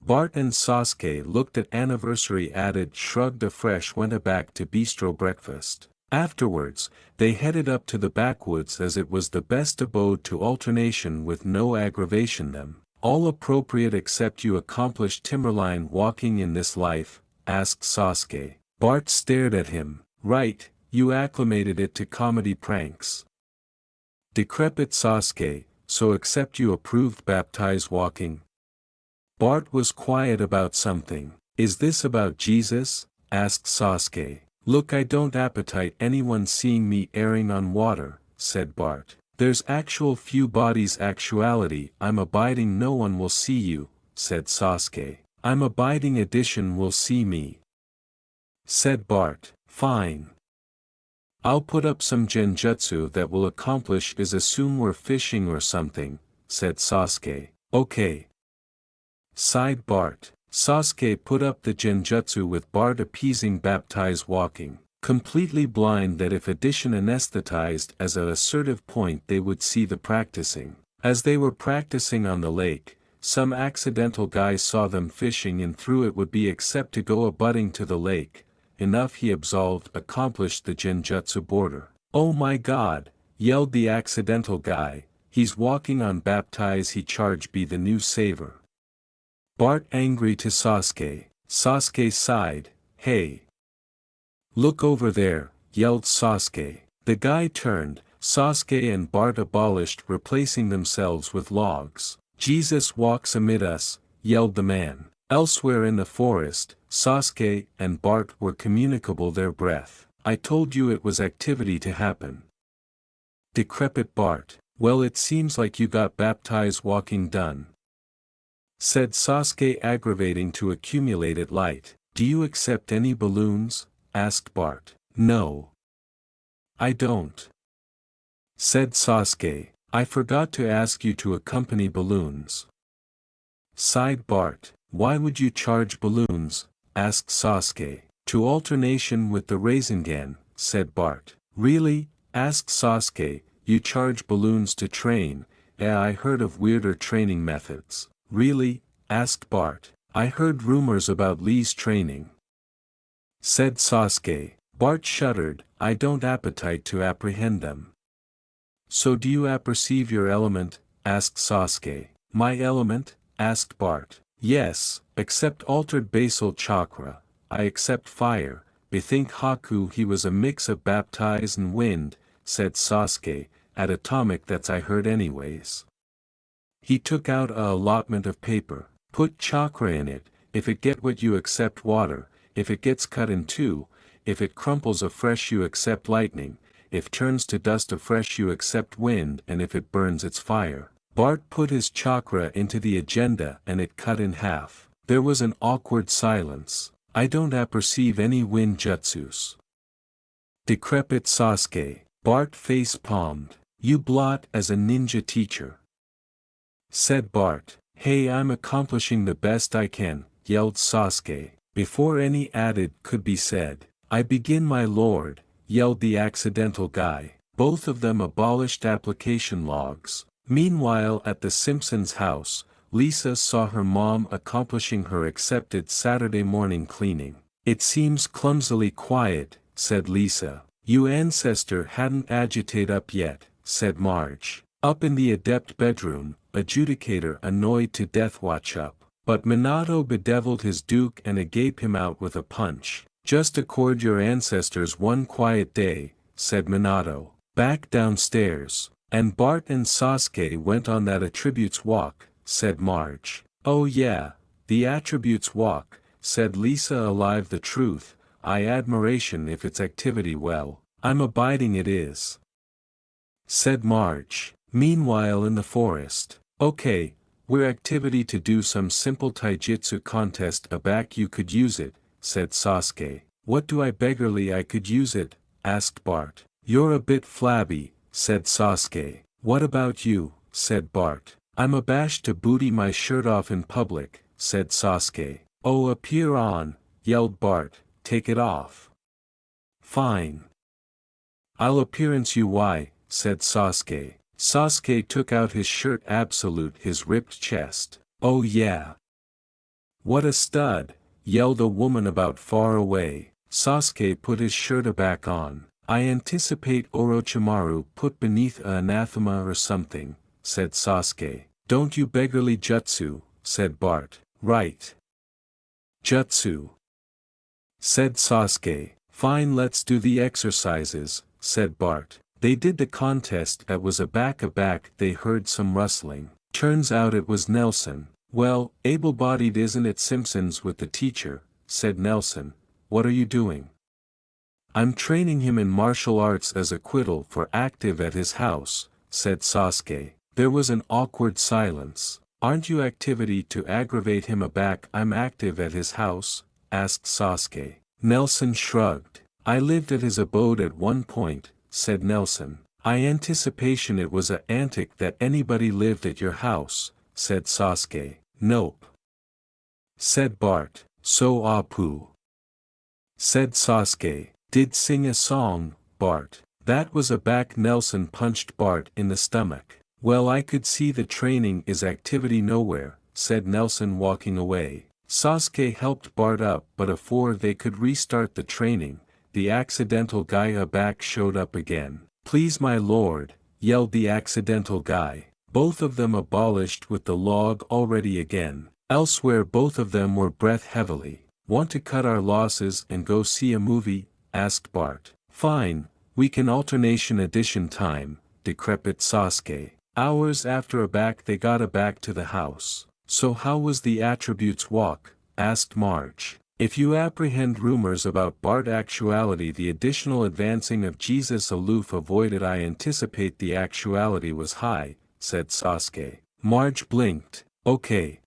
Bart and Sasuke looked at anniversary added shrugged afresh went aback to bistro breakfast. Afterwards, they headed up to the backwoods as it was the best abode to alternation with no aggravation them. All appropriate except you accomplished timberline walking in this life, asked Sasuke. Bart stared at him. Right, you acclimated it to comedy pranks. Decrepit Sasuke, so except you approved baptize walking. Bart was quiet about something. Is this about Jesus? Asked Sasuke. Look, I don't appetite anyone seeing me airing on water, said Bart. There's actual few bodies actuality I'm abiding no one will see you, said Sasuke. I'm abiding addition will see me. Said Bart. Fine. I'll put up some genjutsu that will accomplish is assume we're fishing or something, said Sasuke. Okay. Sighed Bart. Sasuke put up the genjutsu with Bart appeasing baptize walking, completely blind that if addition anesthetized as a assertive point they would see the practicing. As they were practicing on the lake, some accidental guy saw them fishing and threw it would be except to go abutting to the lake, enough he absolved accomplished the genjutsu border. Oh my god, yelled the accidental guy, he's walking on baptize he charge be the new saver. Bart angry to Sasuke. Sasuke sighed. Hey. Look over there, yelled Sasuke. The guy turned, Sasuke and Bart abolished replacing themselves with logs. Jesus walks amid us, yelled the man. Elsewhere in the forest, Sasuke and Bart were communicable their breath. I told you it was activity to happen. Decrepit Bart. Well it seems like you got baptized walking done. Said Sasuke aggravating to accumulated light. Do you accept any balloons? Asked Bart. No. I don't. Said Sasuke. I forgot to ask you to accompany balloons. Sighed Bart. Why would you charge balloons? Asked Sasuke. To alternation with the Rasengan, said Bart. Really? Asked Sasuke. You charge balloons to train? I heard of weirder training methods. Really? Asked Bart. I heard rumors about Lee's training, said Sasuke. Bart shuddered. I don't appetite to apprehend them. So do you apperceive your element? Asked Sasuke. My element? Asked Bart. Yes, except altered basal chakra. I accept fire. Bethink Haku he was a mix of baptize and wind, said Sasuke. At atomic that's I heard anyways. He took out a allotment of paper. Put chakra in it. If it get wet you accept water. If it gets cut in two. If it crumples afresh you accept lightning. If turns to dust afresh you accept wind, and if it burns it's fire. Bart put his chakra into the agenda and it cut in half. There was an awkward silence. I don't apperceive any wind jutsus. Decrepit Sasuke. Bart face palmed. You blot as a ninja teacher, said Bart. Hey, I'm accomplishing the best I can, yelled Sasuke. Before any added could be said, I begin my lord, yelled the accidental guy. Both of them abolished application logs. Meanwhile at the Simpsons house, Lisa saw her mom accomplishing her accepted Saturday morning cleaning. It seems clumsily quiet, said Lisa. You ancestor hadn't agitate up yet, said Marge. Up in the adept bedroom, adjudicator annoyed to death watch up. But Minato bedeviled his duke and agape him out with a punch. Just accord your ancestors one quiet day, said Minato. Back downstairs. And Bart and Sasuke went on that attributes walk, said Marge. Oh yeah, the attributes walk, said Lisa alive the truth. I admiration if it's activity well, I'm abiding it is, said Marge. Meanwhile in the forest. Okay, we're activity to do some simple taijutsu contest aback you could use it, said Sasuke. What do I beggarly I could use it, asked Bart. You're a bit flabby, said Sasuke. What about you, said Bart. I'm abashed to booty my shirt off in public, said Sasuke. Oh appear on, yelled Bart. Take it off. Fine. I'll appearance you why, said Sasuke. Sasuke took out his shirt absolute his ripped chest. Oh yeah. What a stud, yelled a woman about far away. Sasuke put his shirt back on. I anticipate Orochimaru put beneath a anathema or something, said Sasuke. Don't you beggarly jutsu, said Bart. Right. Jutsu, said Sasuke. Fine, let's do the exercises, said Bart. They did the contest. It was a back they heard some rustling. Turns out it was Nelson. Well, able-bodied isn't it Simpsons with the teacher, said Nelson. What are you doing? I'm training him in martial arts as acquittal for active at his house, said Sasuke. There was an awkward silence. Aren't you activity to aggravate him aback I'm active at his house, asked Sasuke. Nelson shrugged. I lived at his abode at one point, said Nelson. I anticipation it was a antic that anybody lived at your house, said Sasuke. Nope, said Bart. So Apu, said Sasuke. Did sing a song, Bart. That was a back. Nelson punched Bart in the stomach. Well, I could see the training is activity nowhere, said Nelson walking away. Sasuke helped Bart up, but afore they could restart the training, the accidental guy back showed up again. Please my lord, yelled the accidental guy. Both of them abolished with the log already again. Elsewhere both of them were breath heavily. Want to cut our losses and go see a movie? Asked Bart. Fine, we can alternation edition time, decrepit Sasuke. Hours after they got back to the house. So how was the attributes walk? Asked Marge. If you apprehend rumors about Bart actuality the additional advancing of Jesus aloof avoided I anticipate the actuality was high, said Sasuke. Marge blinked. Okay,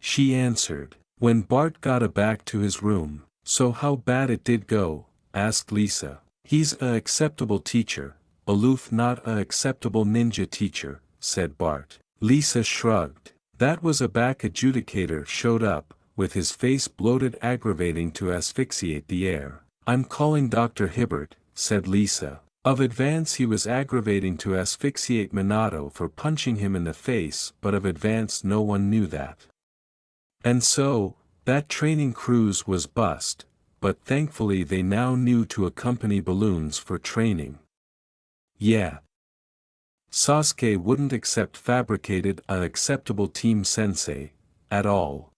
she answered. When Bart got back to his room, so how bad it did go? Asked Lisa. He's a acceptable teacher, aloof not a acceptable ninja teacher, said Bart. Lisa shrugged. That was a back adjudicator showed up, with his face bloated aggravating to asphyxiate the air. I'm calling Dr. Hibbert, said Lisa. Of Advance he was aggravating to asphyxiate Minato for punching him in the face, but of Advance no one knew that. And so, that training cruise was bust, but thankfully they now knew to accompany balloons for training. Yeah. Sasuke wouldn't accept fabricated unacceptable team sensei, at all.